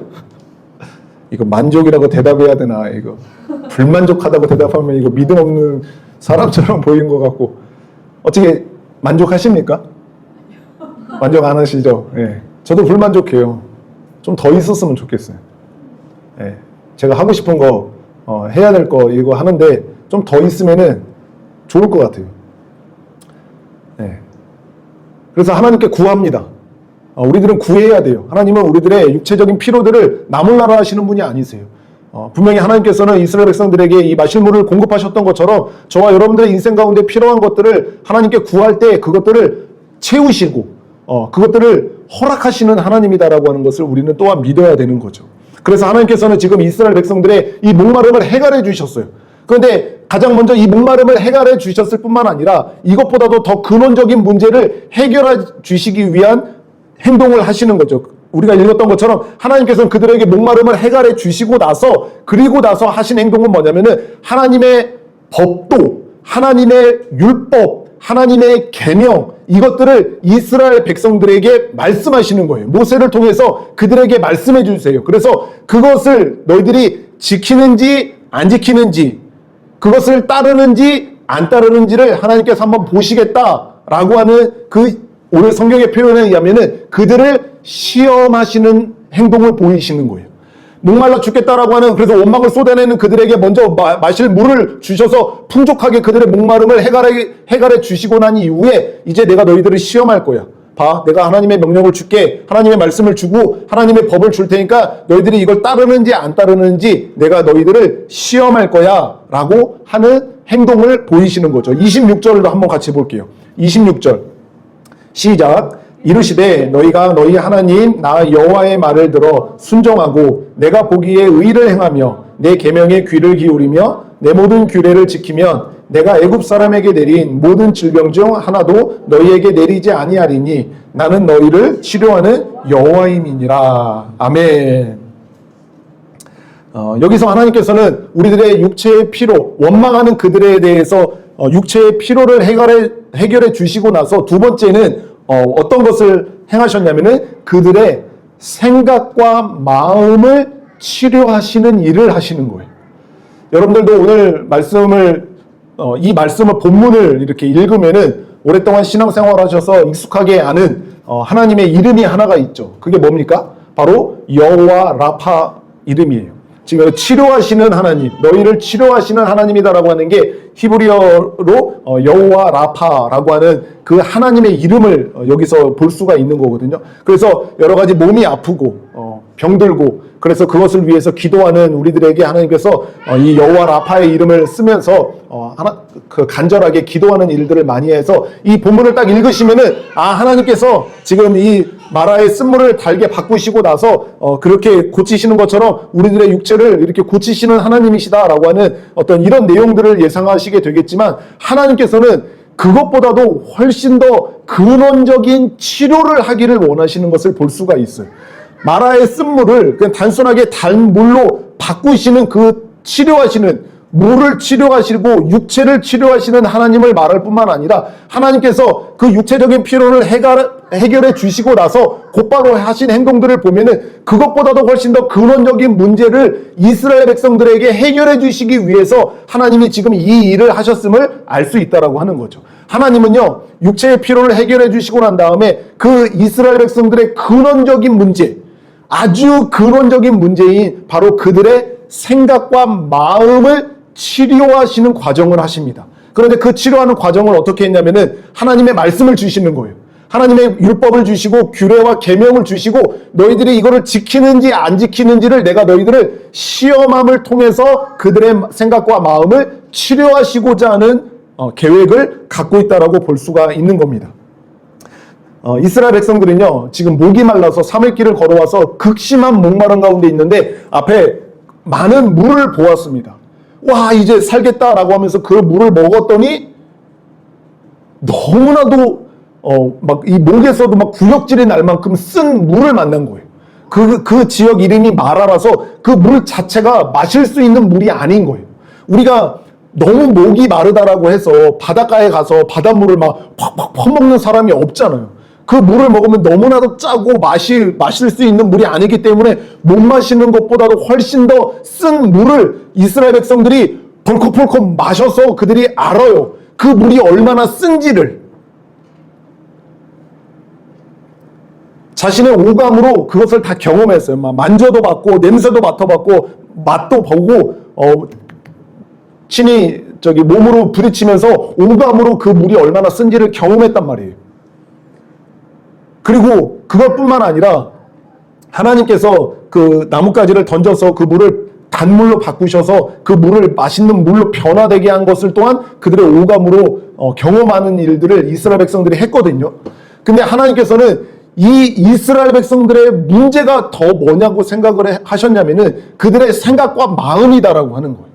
이거 만족이라고 대답해야 되나? 이거 불만족하다고 대답하면 이거 믿음 없는 사람처럼 보인 것 같고 어떻게 만족하십니까? 만족 안 하시죠? 예. 저도 불만족해요. 좀 더 있었으면 좋겠어요. 예. 제가 하고 싶은 거 해야 될 거 이거 하는데 좀 더 있으면은 좋을 것 같아요. 예. 그래서 하나님께 구합니다. 우리들은 구해야 돼요. 하나님은 우리들의 육체적인 필요들을 나몰라라 하시는 분이 아니세요. 분명히 하나님께서는 이스라엘 백성들에게 이 마실 물을 공급하셨던 것처럼 저와 여러분들의 인생 가운데 필요한 것들을 하나님께 구할 때 그것들을 채우시고 그것들을 허락하시는 하나님이다라고 하는 것을 우리는 또한 믿어야 되는 거죠. 그래서 하나님께서는 지금 이스라엘 백성들의 이 목마름을 해결해 주셨어요. 그런데 가장 먼저 이 목마름을 해결해 주셨을 뿐만 아니라 이것보다도 더 근원적인 문제를 해결해 주시기 위한 행동을 하시는 거죠. 우리가 읽었던 것처럼 하나님께서는 그들에게 목마름을 해결해 주시고 나서 그리고 나서 하신 행동은 뭐냐면은 하나님의 법도 하나님의 율법 하나님의 계명 이것들을 이스라엘 백성들에게 말씀하시는 거예요. 모세를 통해서 그들에게 말씀해 주세요. 그래서 그것을 너희들이 지키는지 안 지키는지 그것을 따르는지 안 따르는지를 하나님께서 한번 보시겠다라고 하는 그 오늘 성경의 표현에 의하면은 그들을 시험하시는 행동을 보이시는 거예요. 목말라 죽겠다라고 하는 그래서 원망을 쏟아내는 그들에게 먼저 마실 물을 주셔서 풍족하게 그들의 목마름을 해결해 주시고 난 이후에 이제 내가 너희들을 시험할 거야. 봐, 내가 하나님의 명령을 줄게. 하나님의 말씀을 주고 하나님의 법을 줄 테니까 너희들이 이걸 따르는지 안 따르는지 내가 너희들을 시험할 거야 라고 하는 행동을 보이시는 거죠. 26절도 한번 같이 볼게요. 26절 시작. 이르시되 너희가 너희 하나님 나 여호와의 말을 들어 순종하고 내가 보기에 의를 행하며 내 계명에 귀를 기울이며 내 모든 규례를 지키면 내가 애굽 사람에게 내린 모든 질병 중 하나도 너희에게 내리지 아니하리니 나는 너희를 치료하는 여호와임이니라. 아멘. 여기서 하나님께서는 우리들의 육체의 피로 원망하는 그들에 대해서 육체의 피로를 해결해 주시고 나서 두 번째는 어떤 것을 행하셨냐면은 그들의 생각과 마음을 치료하시는 일을 하시는 거예요. 여러분들도 오늘 이 말씀을 본문을 이렇게 읽으면은 오랫동안 신앙생활 하셔서 익숙하게 아는 하나님의 이름이 하나가 있죠. 그게 뭡니까? 바로 여호와 라파 이름이에요. 지금 치료하시는 하나님, 너희를 치료하시는 하나님이다라고 하는 게 히브리어로 여호와 라파라고 하는 그 하나님의 이름을 여기서 볼 수가 있는 거거든요. 그래서 여러 가지 몸이 아프고 병들고 그래서 그것을 위해서 기도하는 우리들에게 하나님께서 이 여호와 라파의 이름을 쓰면서 간절하게 기도하는 일들을 많이 해서 이 본문을 딱 읽으시면은 하나님께서 지금 이 마라의 쓴물을 달게 바꾸시고 나서 그렇게 고치시는 것처럼 우리들의 육체를 이렇게 고치시는 하나님이시다라고 하는 어떤 이런 내용들을 예상하시게 되겠지만 하나님께서는 그것보다도 훨씬 더 근원적인 치료를 하기를 원하시는 것을 볼 수가 있어요. 마라의 쓴물을 그냥 단순하게 단 물로 바꾸시는 그 치료하시는 물을 치료하시고 육체를 치료하시는 하나님을 말할 뿐만 아니라 하나님께서 그 육체적인 피로를 해결해 주시고 나서 곧바로 하신 행동들을 보면은 그것보다도 훨씬 더 근원적인 문제를 이스라엘 백성들에게 해결해 주시기 위해서 하나님이 지금 이 일을 하셨음을 알 수 있다라고 하는 거죠. 하나님은요 육체의 피로를 해결해 주시고 난 다음에 그 이스라엘 백성들의 근원적인 문제 아주 근원적인 문제인 바로 그들의 생각과 마음을 치료하시는 과정을 하십니다. 그런데 그 치료하는 과정을 어떻게 했냐면은 하나님의 말씀을 주시는 거예요. 하나님의 율법을 주시고 규례와 계명을 주시고 너희들이 이거를 지키는지 안 지키는지를 내가 너희들을 시험함을 통해서 그들의 생각과 마음을 치료하시고자 하는 계획을 갖고 있다라고 볼 수가 있는 겁니다. 이스라엘 백성들은요 지금 목이 말라서 3일 길을 걸어와서 극심한 목마름 가운데 있는데 앞에 많은 물을 보았습니다. 와 이제 살겠다라고 하면서 그 물을 먹었더니 너무나도 막 이 목에서도 막 구역질이 날 만큼 쓴 물을 만난 거예요. 그 지역 이름이 마라라서 그 물 자체가 마실 수 있는 물이 아닌 거예요. 우리가 너무 목이 마르다라고 해서 바닷가에 가서 바닷물을 막 팍팍 퍼먹는 사람이 없잖아요. 그 물을 먹으면 너무나도 짜고 마실 수 있는 물이 아니기 때문에 못 마시는 것보다도 훨씬 더 쓴 물을 이스라엘 백성들이 덜컥덜컥 마셔서 그들이 알아요. 그 물이 얼마나 쓴지를. 자신의 오감으로 그것을 다 경험했어요. 만져도 봤고 냄새도 맡아봤고 맛도 보고 친히 몸으로 부딪히면서 오감으로 그 물이 얼마나 쓴지를 경험했단 말이에요. 그리고 그것뿐만 아니라 하나님께서 그 나뭇가지를 던져서 그 물을 단물로 바꾸셔서 그 물을 맛있는 물로 변화되게 한 것을 또한 그들의 오감으로 경험하는 일들을 이스라엘 백성들이 했거든요. 근데 하나님께서는 이 이스라엘 백성들의 문제가 더 뭐냐고 생각을 하셨냐면은 그들의 생각과 마음이다라고 하는 거예요.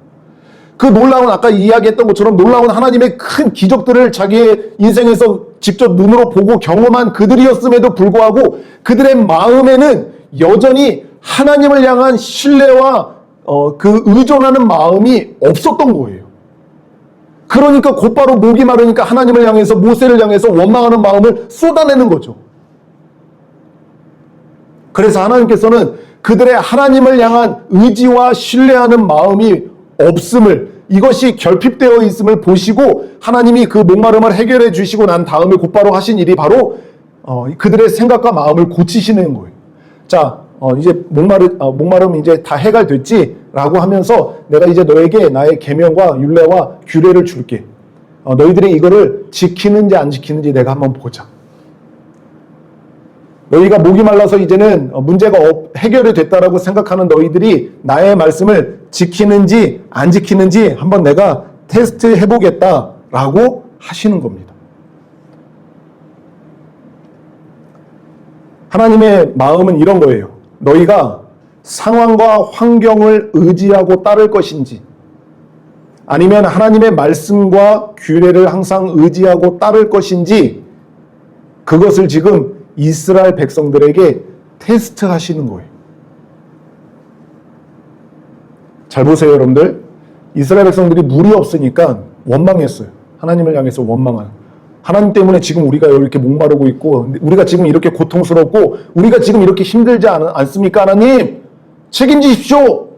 그 놀라운 아까 이야기했던 것처럼 놀라운 하나님의 큰 기적들을 자기의 인생에서 직접 눈으로 보고 경험한 그들이었음에도 불구하고 그들의 마음에는 여전히 하나님을 향한 신뢰와 그 의존하는 마음이 없었던 거예요. 그러니까 곧바로 목이 마르니까 하나님을 향해서 모세를 향해서 원망하는 마음을 쏟아내는 거죠. 그래서 하나님께서는 그들의 하나님을 향한 의지와 신뢰하는 마음이 없음을, 이것이 결핍되어 있음을 보시고 하나님이 그 목마름을 해결해 주시고 난 다음에 곧바로 하신 일이 바로 그들의 생각과 마음을 고치시는 거예요. 자, 이제 목마름 이제 다 해결됐지? 라고 하면서 내가 이제 너에게 나의 계명과 율례와 규례를 줄게. 너희들이 이거를 지키는지 안 지키는지 내가 한번 보자. 너희가 목이 말라서 이제는 문제가 해결이 됐다라고 생각하는 너희들이 나의 말씀을 지키는지 안 지키는지 한번 내가 테스트 해보겠다라고 하시는 겁니다. 하나님의 마음은 이런 거예요. 너희가 상황과 환경을 의지하고 따를 것인지 아니면 하나님의 말씀과 규례를 항상 의지하고 따를 것인지 그것을 지금 이스라엘 백성들에게 테스트 하시는 거예요. 잘 보세요, 여러분들. 이스라엘 백성들이 물이 없으니까 원망했어요. 하나님을 향해서 원망하는. 하나님 때문에 지금 우리가 이렇게 목마르고 있고 우리가 지금 이렇게 고통스럽고 우리가 지금 이렇게 힘들지 않습니까? 하나님 책임지십시오.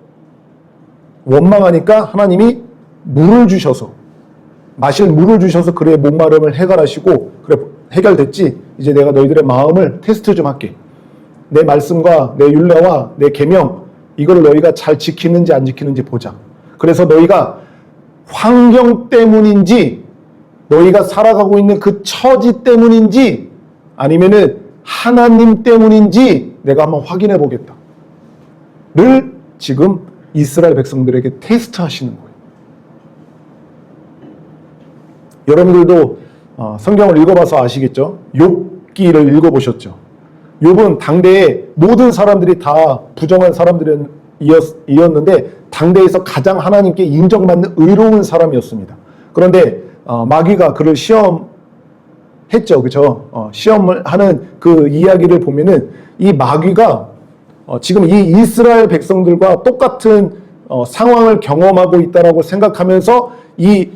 원망하니까 하나님이 물을 주셔서 마실 물을 주셔서 그의 목마름을 해결하시고 그래 해결됐지? 이제 내가 너희들의 마음을 테스트 좀 할게. 내 말씀과 내 율례와 내 계명 이거를 너희가 잘 지키는지 안 지키는지 보자. 그래서 너희가 환경 때문인지 너희가 살아가고 있는 그 처지 때문인지 아니면은 하나님 때문인지 내가 한번 확인해 보겠다. 를 지금 이스라엘 백성들에게 테스트 하시는 거예요. 여러분들도 성경을 읽어봐서 아시겠죠? 욥기를 읽어보셨죠? 욥은 당대에 모든 사람들이 다 부정한 사람들이었는데 당대에서 가장 하나님께 인정받는 의로운 사람이었습니다. 그런데 마귀가 그를 시험했죠, 그렇죠? 시험을 하는 그 이야기를 보면은 이 마귀가 지금 이 이스라엘 백성들과 똑같은 상황을 경험하고 있다라고 생각하면서 이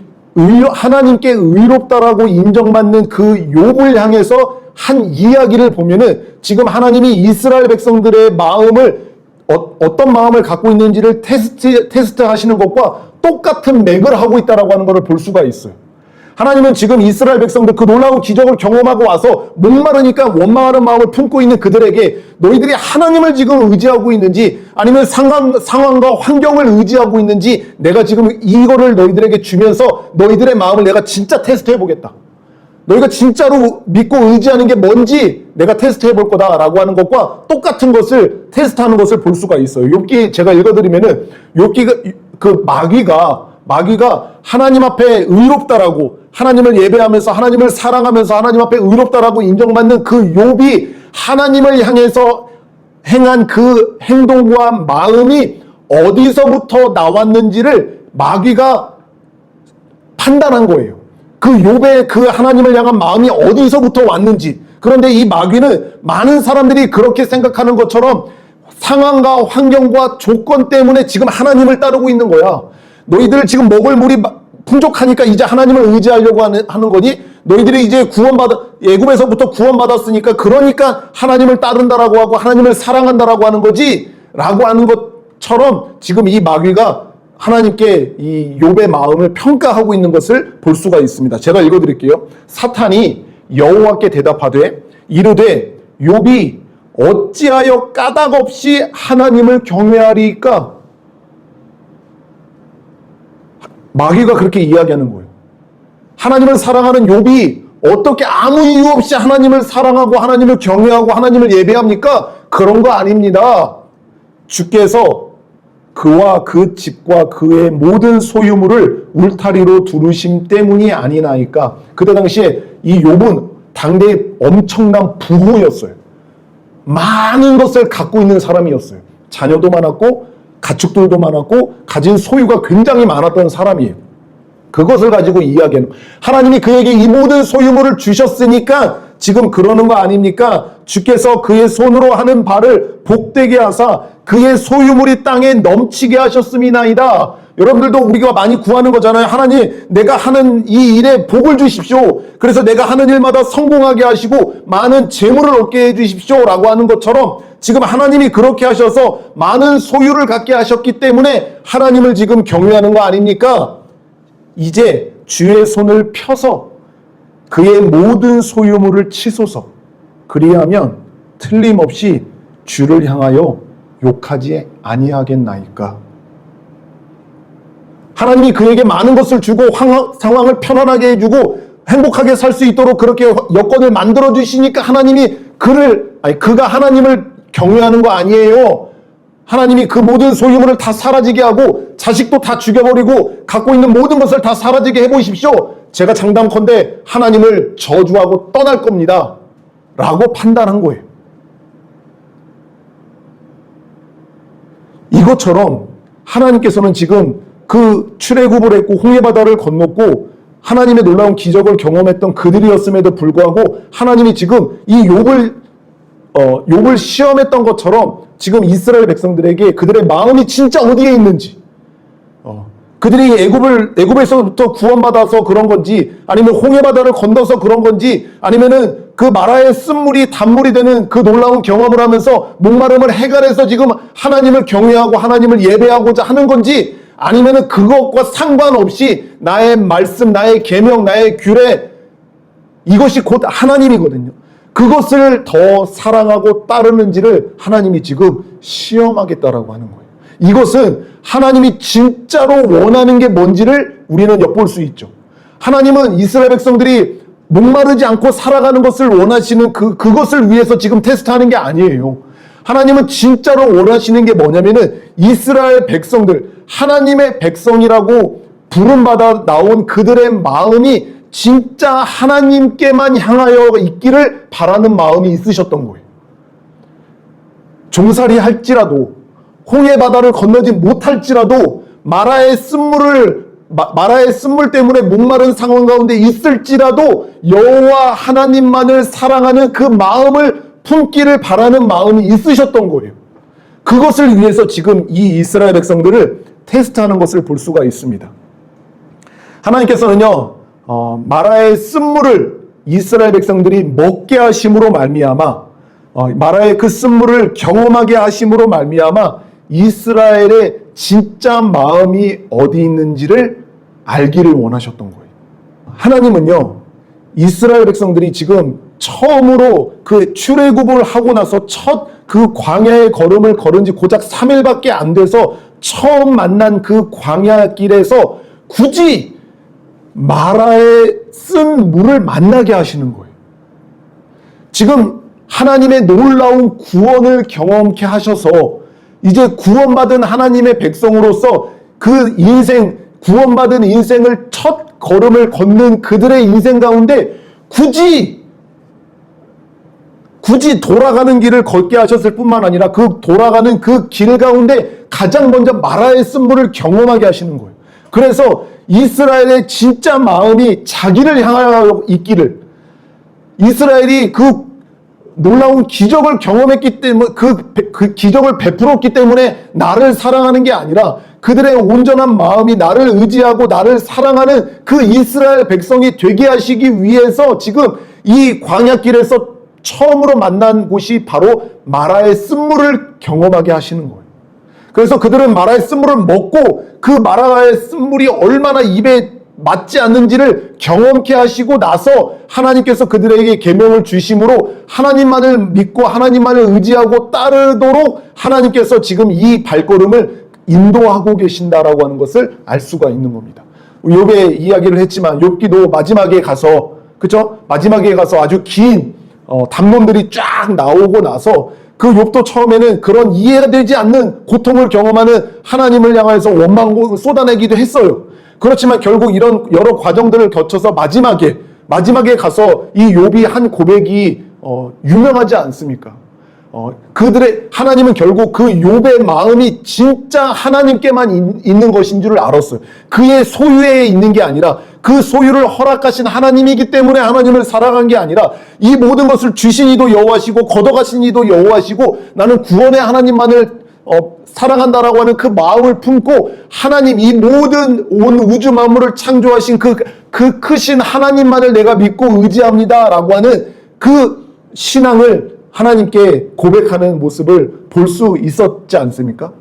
하나님께 의롭다라고 인정받는 그 욥을 향해서 한 이야기를 보면은 지금 하나님이 이스라엘 백성들의 마음을 어떤 마음을 갖고 있는지를 테스트 하시는 것과 똑같은 맥을 하고 있다라고 하는 것을 볼 수가 있어요. 하나님은 지금 이스라엘 백성들 그 놀라운 기적을 경험하고 와서 목마르니까 원망하는 마음을 품고 있는 그들에게 너희들이 하나님을 지금 의지하고 있는지 아니면 상황과 환경을 의지하고 있는지 내가 지금 이거를 너희들에게 주면서 너희들의 마음을 내가 진짜 테스트해 보겠다. 너희가 진짜로 믿고 의지하는 게 뭔지 내가 테스트해 볼 거다라고 하는 것과 똑같은 것을 테스트하는 것을 볼 수가 있어요. 욥기 제가 읽어드리면은 욥기가 그 마귀가 하나님 앞에 의롭다라고 하나님을 예배하면서 하나님을 사랑하면서 하나님 앞에 의롭다라고 인정받는 그 욥이 하나님을 향해서 행한 그 행동과 마음이 어디서부터 나왔는지를 마귀가 판단한 거예요. 그 욥의 그 하나님을 향한 마음이 어디서부터 왔는지. 그런데 이 마귀는 많은 사람들이 그렇게 생각하는 것처럼 상황과 환경과 조건 때문에 지금 하나님을 따르고 있는 거야. 너희들 지금 먹을 물이 풍족하니까 이제 하나님을 의지하려고 하는 거니? 너희들이 이제 애굽에서부터 구원받았으니까 그러니까 하나님을 따른다라고 하고 하나님을 사랑한다라고 하는 거지? 라고 하는 것처럼 지금 이 마귀가 하나님께 이 욥의 마음을 평가하고 있는 것을 볼 수가 있습니다. 제가 읽어드릴게요. 사탄이 여호와께 대답하되 이르되 욥이 어찌하여 까닭없이 하나님을 경외하리이까? 마귀가 그렇게 이야기하는 거예요. 하나님을 사랑하는 욥이 어떻게 아무 이유 없이 하나님을 사랑하고 하나님을 경외하고 하나님을 예배합니까? 그런 거 아닙니다. 주께서 그와 그 집과 그의 모든 소유물을 울타리로 두르심 때문이 아니나이까. 그때 당시에 이 욥은 당대의 엄청난 부호였어요. 많은 것을 갖고 있는 사람이었어요. 자녀도 많았고 가축들도 많았고 가진 소유가 굉장히 많았던 사람이에요. 그것을 가지고 이야기하는, 하나님이 그에게 이 모든 소유물을 주셨으니까 지금 그러는 거 아닙니까? 주께서 그의 손으로 하는 바를 복되게 하사 그의 소유물이 땅에 넘치게 하셨음이나이다. 여러분들도 우리가 많이 구하는 거잖아요. 하나님, 내가 하는 이 일에 복을 주십시오. 그래서 내가 하는 일마다 성공하게 하시고 많은 재물을 얻게 해주십시오 라고 하는 것처럼 지금 하나님이 그렇게 하셔서 많은 소유를 갖게 하셨기 때문에 하나님을 지금 경외하는 거 아닙니까? 이제 주의 손을 펴서 그의 모든 소유물을 치소서. 그리하면 틀림없이 주를 향하여 욕하지 아니하겠나이까. 하나님이 그에게 많은 것을 주고 상황을 편안하게 해주고 행복하게 살 수 있도록 그렇게 여건을 만들어 주시니까 하나님이 그가 하나님을 경외하는 거 아니에요. 하나님이 그 모든 소유물을 다 사라지게 하고 자식도 다 죽여버리고 갖고 있는 모든 것을 다 사라지게 해보십시오. 제가 장담컨대 하나님을 저주하고 떠날 겁니다. 라고 판단한 거예요. 이것처럼 하나님께서는 지금 그 출애굽을 했고 홍해바다를 건넜고 하나님의 놀라운 기적을 경험했던 그들이었음에도 불구하고 하나님이 지금 이 욥을 시험했던 것처럼 지금 이스라엘 백성들에게 그들의 마음이 진짜 어디에 있는지, 그들이 애굽에서부터 구원받아서 그런 건지, 아니면 홍해바다를 건너서 그런 건지, 아니면은 그 마라의 쓴물이 단물이 되는 그 놀라운 경험을 하면서 목마름을 해결해서 지금 하나님을 경외하고 하나님을 예배하고자 하는 건지, 아니면은 그것과 상관없이 나의 말씀, 나의 계명, 나의 규례, 이것이 곧 하나님이거든요. 그것을 더 사랑하고 따르는지를 하나님이 지금 시험하겠다라고 하는 거예요. 이것은 하나님이 진짜로 원하는 게 뭔지를 우리는 엿볼 수 있죠. 하나님은 이스라엘 백성들이 목마르지 않고 살아가는 것을 원하시는 그것을 위해서 지금 테스트하는 게 아니에요. 하나님은 진짜로 원하시는 게 뭐냐면은 이스라엘 백성들, 하나님의 백성이라고 부름받아 나온 그들의 마음이 진짜 하나님께만 향하여 있기를 바라는 마음이 있으셨던 거예요. 종살이 할지라도 홍해바다를 건너지 못할지라도 마라의 쓴물 때문에 목마른 상황 가운데 있을지라도 여호와 하나님만을 사랑하는 그 마음을 품기를 바라는 마음이 있으셨던 거예요. 그것을 위해서 지금 이 이스라엘 백성들을 테스트하는 것을 볼 수가 있습니다. 하나님께서는요, 마라의 쓴물을 이스라엘 백성들이 먹게 하심으로 말미암아, 마라의 그 쓴물을 경험하게 하심으로 말미암아 이스라엘의 진짜 마음이 어디 있는지를 알기를 원하셨던 거예요. 하나님은요, 이스라엘 백성들이 지금 처음으로 그 출애굽을 하고 나서 첫 그 광야의 걸음을 걸은 지 고작 3일밖에 안 돼서 처음 만난 그 광야길에서 굳이 마라의 쓴 물을 만나게 하시는 거예요. 지금 하나님의 놀라운 구원을 경험케 하셔서 이제 구원받은 하나님의 백성으로서 그 인생, 구원받은 인생을 첫 걸음을 걷는 그들의 인생 가운데 굳이 돌아가는 길을 걷게 하셨을 뿐만 아니라 그 돌아가는 그 길 가운데 가장 먼저 마라의 쓴물을 경험하게 하시는 거예요. 그래서 이스라엘의 진짜 마음이 자기를 향하여 있기를, 이스라엘이 그 놀라운 기적을 경험했기 때문에 그 기적을 베풀었기 때문에 나를 사랑하는 게 아니라 그들의 온전한 마음이 나를 의지하고 나를 사랑하는 그 이스라엘 백성이 되게 하시기 위해서 지금 이 광야길에서 처음으로 만난 곳이 바로 마라의 쓴물을 경험하게 하시는 거예요. 그래서 그들은 마라의 쓴물을 먹고 그 마라의 쓴물이 얼마나 입에 맞지 않는지를 경험케 하시고 나서 하나님께서 그들에게 계명을 주심으로 하나님만을 믿고 하나님만을 의지하고 따르도록 하나님께서 지금 이 발걸음을 인도하고 계신다라고 하는 것을 알 수가 있는 겁니다. 욥의 이야기를 했지만 욥기도 마지막에 가서, 그죠? 마지막에 가서 아주 긴 담론들이 쫙 나오고 나서 그 욥도 처음에는 그런 이해가 되지 않는 고통을 경험하는 하나님을 향해서 원망을 쏟아내기도 했어요. 그렇지만 결국 이런 여러 과정들을 거쳐서 마지막에 가서 이 욥이 한 고백이 유명하지 않습니까? 그들의 하나님은 결국 그 욥의 마음이 진짜 하나님께만 있는 것인 줄을 알았어요. 그의 소유에 있는 게 아니라 그 소유를 허락하신 하나님이기 때문에 하나님을 사랑한 게 아니라 이 모든 것을 주신 이도 여호와시고 걷어가신 이도 여호와시고 나는 구원의 하나님만을 사랑한다라고 하는 그 마음을 품고 하나님, 이 모든 온 우주 만물을 창조하신 그 크신 하나님만을 내가 믿고 의지합니다라고 하는 그 신앙을 하나님께 고백하는 모습을 볼 수 있었지 않습니까?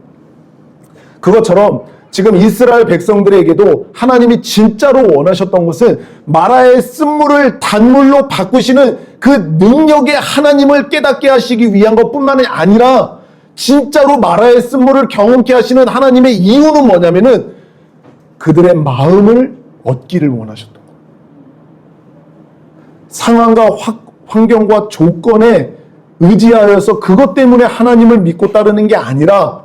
그것처럼 지금 이스라엘 백성들에게도 하나님이 진짜로 원하셨던 것은 마라의 쓴물을 단물로 바꾸시는 그 능력의 하나님을 깨닫게 하시기 위한 것뿐만이 아니라 진짜로 마라의 쓴물을 경험케 하시는 하나님의 이유는 뭐냐면은 그들의 마음을 얻기를 원하셨던 거예요. 상황과 환경과 조건에 의지하여서 그것 때문에 하나님을 믿고 따르는 게 아니라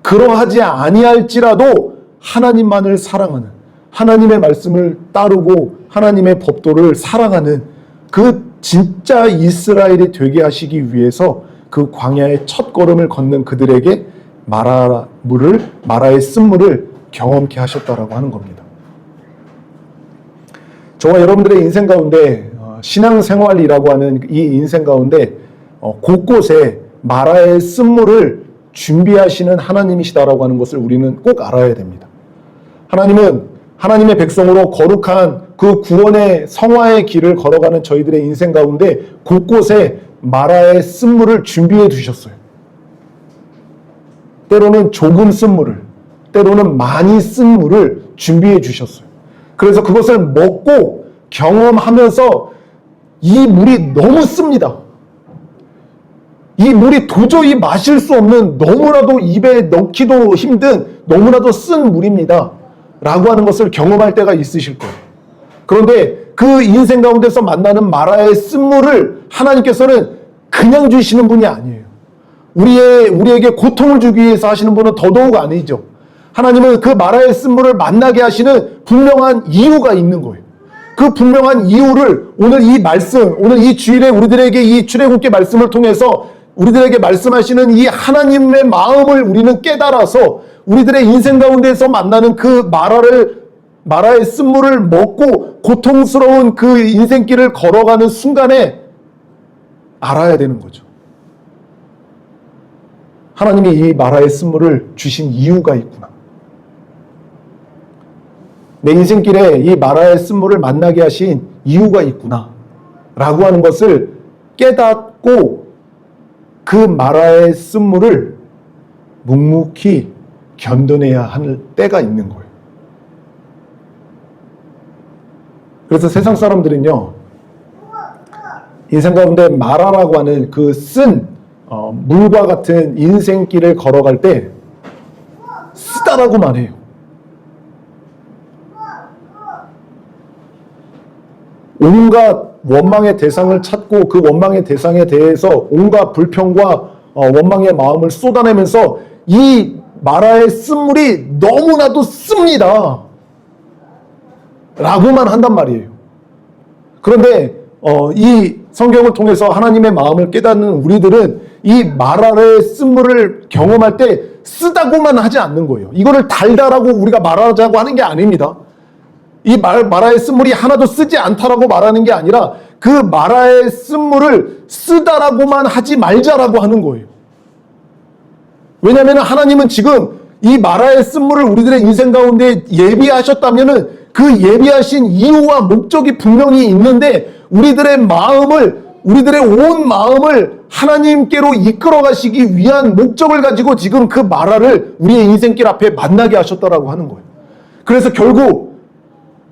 그러하지 아니할지라도 하나님만을 사랑하는, 하나님의 말씀을 따르고 하나님의 법도를 사랑하는 그 진짜 이스라엘이 되게 하시기 위해서 그 광야의 첫 걸음을 걷는 그들에게 마라의 쓴물을 경험케 하셨다라고 하는 겁니다. 저와 여러분들의 인생 가운데 신앙생활이라고 하는 이 인생 가운데 곳곳에 마라의 쓴물을 준비하시는 하나님이시다라고 하는 것을 우리는 꼭 알아야 됩니다. 하나님은 하나님의 백성으로 거룩한 그 구원의 성화의 길을 걸어가는 저희들의 인생 가운데 곳곳에 마라의 쓴물을 준비해 두셨어요. 때로는 조금 쓴 물을, 때로는 많이 쓴 물을 준비해 주셨어요. 그래서 그것을 먹고 경험하면서 이 물이 너무 씁니다. 이 물이 도저히 마실 수 없는, 너무나도 입에 넣기도 힘든 너무나도 쓴 물입니다 라고 하는 것을 경험할 때가 있으실 거예요. 그런데 그 인생 가운데서 만나는 마라의 쓴물을 하나님께서는 그냥 주시는 분이 아니에요. 우리에게 고통을 주기 위해서 하시는 분은 더더욱 아니죠. 하나님은 그 마라의 쓴물을 만나게 하시는 분명한 이유가 있는 거예요. 그 분명한 이유를 오늘 이 말씀, 오늘 이 주일에 우리들에게 이 출애굽기 말씀을 통해서 우리들에게 말씀하시는 이 하나님의 마음을 우리는 깨달아서 우리들의 인생 가운데서 만나는 그 마라의 쓴물을 먹고 고통스러운 그 인생길을 걸어가는 순간에 알아야 되는 거죠. 하나님이 이 마라의 쓴물을 주신 이유가 있구나. 내 인생길에 이 마라의 쓴물을 만나게 하신 이유가 있구나 라고 하는 것을 깨닫고 그 마라의 쓴물을 묵묵히 견뎌내야 할 때가 있는 거예요. 그래서 세상 사람들은요, 인생 가운데 마라라고 하는 그 쓴 물과 같은 인생길을 걸어갈 때 쓰다라고만 해요. 온갖 원망의 대상을 찾고 그 원망의 대상에 대해서 온갖 불평과 원망의 마음을 쏟아내면서 이 마라의 쓴물이 너무나도 씁니다 라고만 한단 말이에요. 그런데 이 성경을 통해서 하나님의 마음을 깨닫는 우리들은 이 마라의 쓴물을 경험할 때 쓰다고만 하지 않는 거예요. 이거를 달달하고 우리가 말하자고 하는 게 아닙니다. 이 마라의 쓴물이 하나도 쓰지 않다라고 말하는 게 아니라 그 마라의 쓴물을 쓰다라고만 하지 말자라고 하는 거예요. 왜냐하면 하나님은 지금 이 마라의 쓴물을 우리들의 인생 가운데 예비하셨다면은 그 예비하신 이유와 목적이 분명히 있는데 우리들의 마음을 우리들의 온 마음을 하나님께로 이끌어 가시기 위한 목적을 가지고 지금 그 마라를 우리의 인생길 앞에 만나게 하셨다라고 하는 거예요. 그래서 결국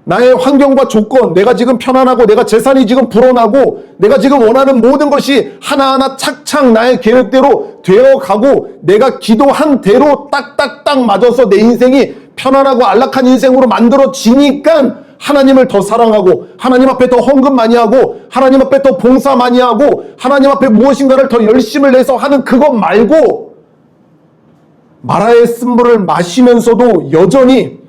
나의 환경과 조건, 내가 지금 편안하고 내가 재산이 지금 불어나고 내가 지금 원하는 모든 것이 하나하나 착착 나의 계획대로 되어가고 내가 기도한 대로 딱딱딱 맞아서 내 인생이 편안하고 안락한 인생으로 만들어지니까 하나님을 더 사랑하고 하나님 앞에 더 헌금 많이 하고 하나님 앞에 더 봉사 많이 하고 하나님 앞에 무엇인가를 더 열심을 내서 하는 그것 말고 마라의 쓴물을 마시면서도 여전히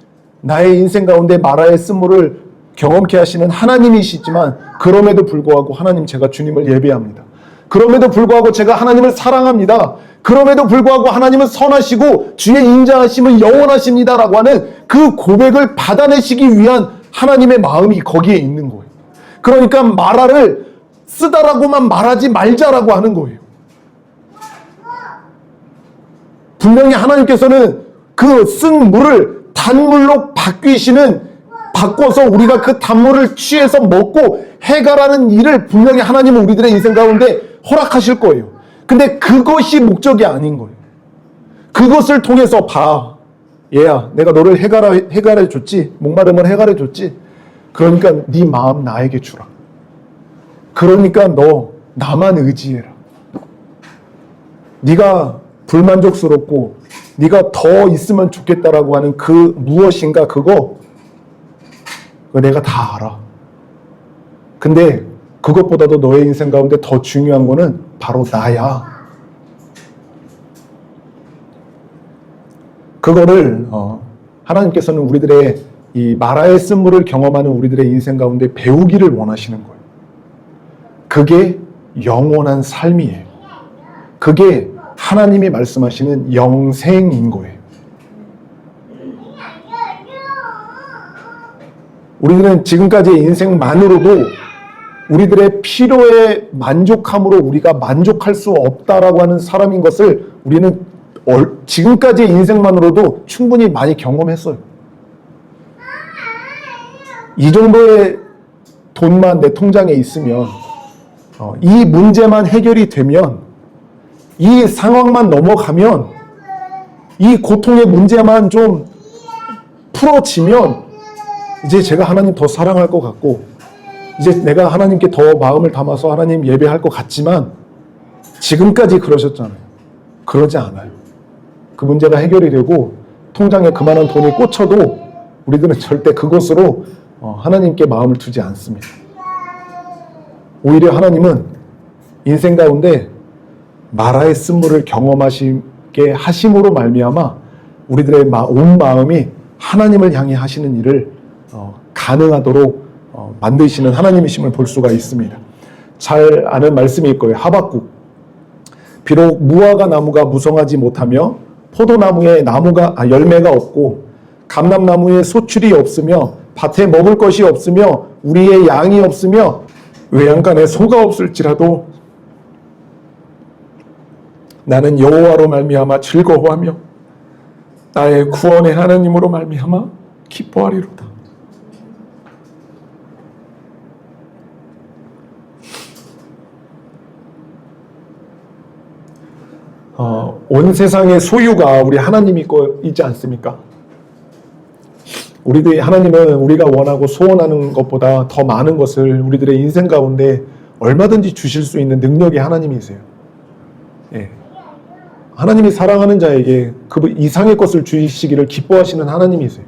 나의 인생 가운데 마라의 쓴물을 경험케 하시는 하나님이시지만 그럼에도 불구하고 하나님 제가 주님을 예배합니다. 그럼에도 불구하고 제가 하나님을 사랑합니다. 그럼에도 불구하고 하나님은 선하시고 주의 인자하심은 영원하십니다라고 하는 그 고백을 받아내시기 위한 하나님의 마음이 거기에 있는 거예요. 그러니까 마라를 쓰다라고만 말하지 말자라고 하는 거예요. 분명히 하나님께서는 그 쓴 물을 단물로 바꿔서 우리가 그 단물을 취해서 먹고 해가라는 일을 분명히 하나님은 우리들의 인생 가운데 허락하실 거예요. 근데 그것이 목적이 아닌 거예요. 그것을 통해서 봐. 얘야, 내가 너를 해갈해 줬지. 목마름을 해갈해 줬지. 그러니까 네 마음 나에게 주라. 그러니까 너 나만 의지해라. 네가 불만족스럽고 네가 더 있으면 좋겠다라고 하는 그 무엇인가 그거 내가 다 알아. 근데 그것보다도 너의 인생 가운데 더 중요한 거는 바로 나야. 그거를 하나님께서는 우리들의 이 마라의 쓴물을 경험하는 우리들의 인생 가운데 배우기를 원하시는 거예요. 그게 영원한 삶이에요. 그게 하나님이 말씀하시는 영생인 거예요. 우리는 지금까지의 인생만으로도 우리들의 필요에 만족함으로 우리가 만족할 수 없다라고 하는 사람인 것을 우리는 지금까지의 인생만으로도 충분히 많이 경험했어요. 이 정도의 돈만 내 통장에 있으면 이 문제만 해결이 되면 이 상황만 넘어가면 이 고통의 문제만 좀 풀어지면 이제 제가 하나님 더 사랑할 것 같고 이제 내가 하나님께 더 마음을 담아서 하나님 예배할 것 같지만 지금까지 그러셨잖아요. 그러지 않아요. 그 문제가 해결이 되고 통장에 그만한 돈이 꽂혀도 우리들은 절대 그것으로 하나님께 마음을 두지 않습니다. 오히려 하나님은 인생 가운데 마라의 쓴물을 경험하시게 하심으로 말미암아 우리들의 온 마음이 하나님을 향해 하시는 일을 가능하도록 만드시는 하나님이심을 볼 수가 있습니다. 잘 아는 말씀일 거예요. 하박국. 비록 무화과 나무가 무성하지 못하며 포도나무에 열매가 없고 감람나무에 소출이 없으며 밭에 먹을 것이 없으며 우리의 양이 없으며 외양간에 소가 없을지라도 나는 여호와로 말미암아 즐거워하며 나의 구원의 하나님으로 말미암아 기뻐하리로다. 온 세상의 소유가 우리 하나님이 있지 않습니까? 하나님은 우리가 원하고 소원하는 것보다 더 많은 것을 우리들의 인생 가운데 얼마든지 주실 수 있는 능력이 하나님이세요. 예. 하나님이 사랑하는 자에게 그 이상의 것을 주시기를 기뻐하시는 하나님이세요.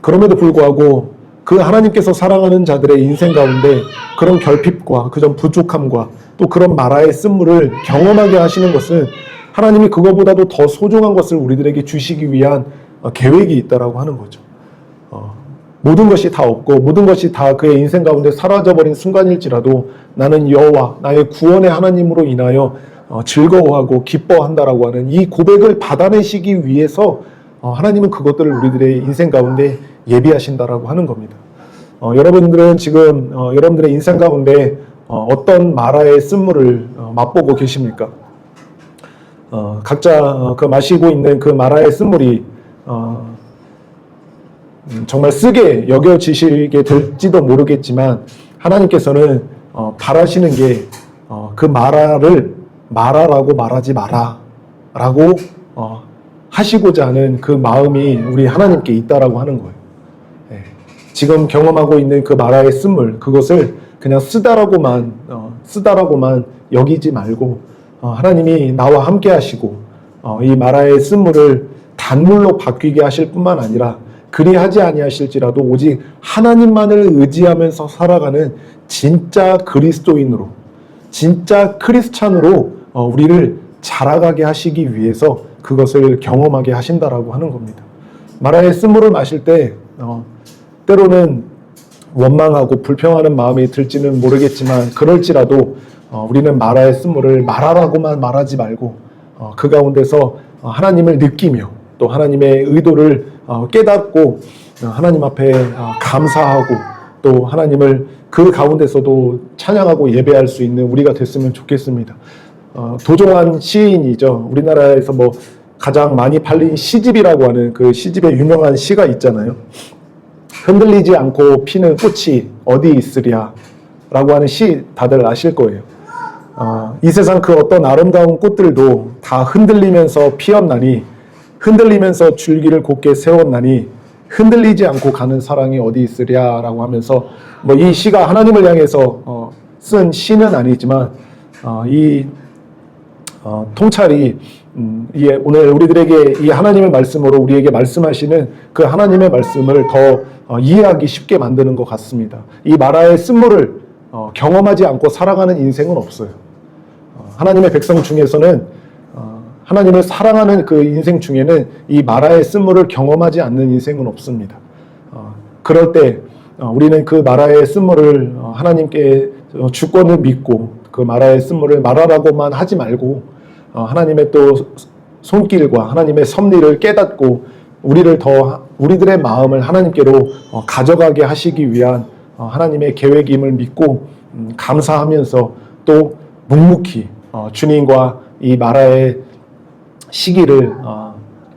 그럼에도 불구하고 그 하나님께서 사랑하는 자들의 인생 가운데 그런 결핍과 그런 부족함과 또 그런 마라의 쓴물을 경험하게 하시는 것은 하나님이 그거보다도 더 소중한 것을 우리들에게 주시기 위한 계획이 있다라고 하는 거죠. 모든 것이 다 없고 모든 것이 다 그의 인생 가운데 사라져버린 순간일지라도 나는 여호와 나의 구원의 하나님으로 인하여 즐거워하고 기뻐한다라고 하는 이 고백을 받아내시기 위해서 하나님은 그것들을 우리들의 인생 가운데 예비하신다라고 하는 겁니다. 여러분들은 지금 여러분들의 인생 가운데 어떤 마라의 쓴물을 맛보고 계십니까? 각자 그 마시고 있는 그 마라의 쓴물이 정말 쓰게 여겨지시게 될지도 모르겠지만 하나님께서는 바라시는 게 그 마라를 마라라고 말하지 마라라고 하시고자 하는 그 마음이 우리 하나님께 있다라고 하는 거예요. 지금 경험하고 있는 그 마라의 쓴물, 그것을 그냥 쓰다라고만 여기지 말고 하나님이 나와 함께 하시고 이 마라의 쓴물을 단물로 바뀌게 하실 뿐만 아니라 그리하지 아니하실지라도 오직 하나님만을 의지하면서 살아가는 진짜 그리스도인으로, 진짜 크리스찬으로 우리를 자라가게 하시기 위해서 그것을 경험하게 하신다라고 하는 겁니다. 마라의 쓴물을 마실 때 때로는 원망하고 불평하는 마음이 들지는 모르겠지만 그럴지라도 우리는 마라의 쓴물을 마라라고만 말하지 말고 그 가운데서 하나님을 느끼며 또 하나님의 의도를 깨닫고 하나님 앞에 감사하고 또 하나님을 그 가운데서도 찬양하고 예배할 수 있는 우리가 됐으면 좋겠습니다. 도종환 시인이죠. 우리나라에서 가장 많이 팔린 시집이라고 하는 그 시집의 유명한 시가 있잖아요. 흔들리지 않고 피는 꽃이 어디 있으랴 라고 하는 시 다들 아실 거예요. 이 세상 그 어떤 아름다운 꽃들도 다 흔들리면서 피었나니 흔들리면서 줄기를 곧게 세웠나니 흔들리지 않고 가는 사랑이 어디 있으랴 라고 하면서 이 시가 하나님을 향해서 쓴 시는 아니지만 이 통찰이 오늘 우리들에게 이 하나님의 말씀으로 우리에게 말씀하시는 그 하나님의 말씀을 더 이해하기 쉽게 만드는 것 같습니다. 이 마라의 쓴물을 경험하지 않고 살아가는 인생은 없어요. 하나님의 백성 중에서는 하나님을 사랑하는 그 인생 중에는 이 마라의 쓴물을 경험하지 않는 인생은 없습니다. 그럴 때 우리는 그 마라의 쓴물을 하나님께 주권을 믿고 그 마라의 쓴물을 마라라고만 하지 말고 하나님의 또 손길과 하나님의 섭리를 깨닫고 우리들의 마음을 하나님께로 가져가게 하시기 위한 하나님의 계획임을 믿고 감사하면서 또 묵묵히 주님과 이 마라의 시기를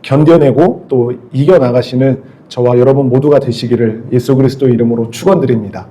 견뎌내고 또 이겨나가시는 저와 여러분 모두가 되시기를 예수 그리스도의 이름으로 축원드립니다.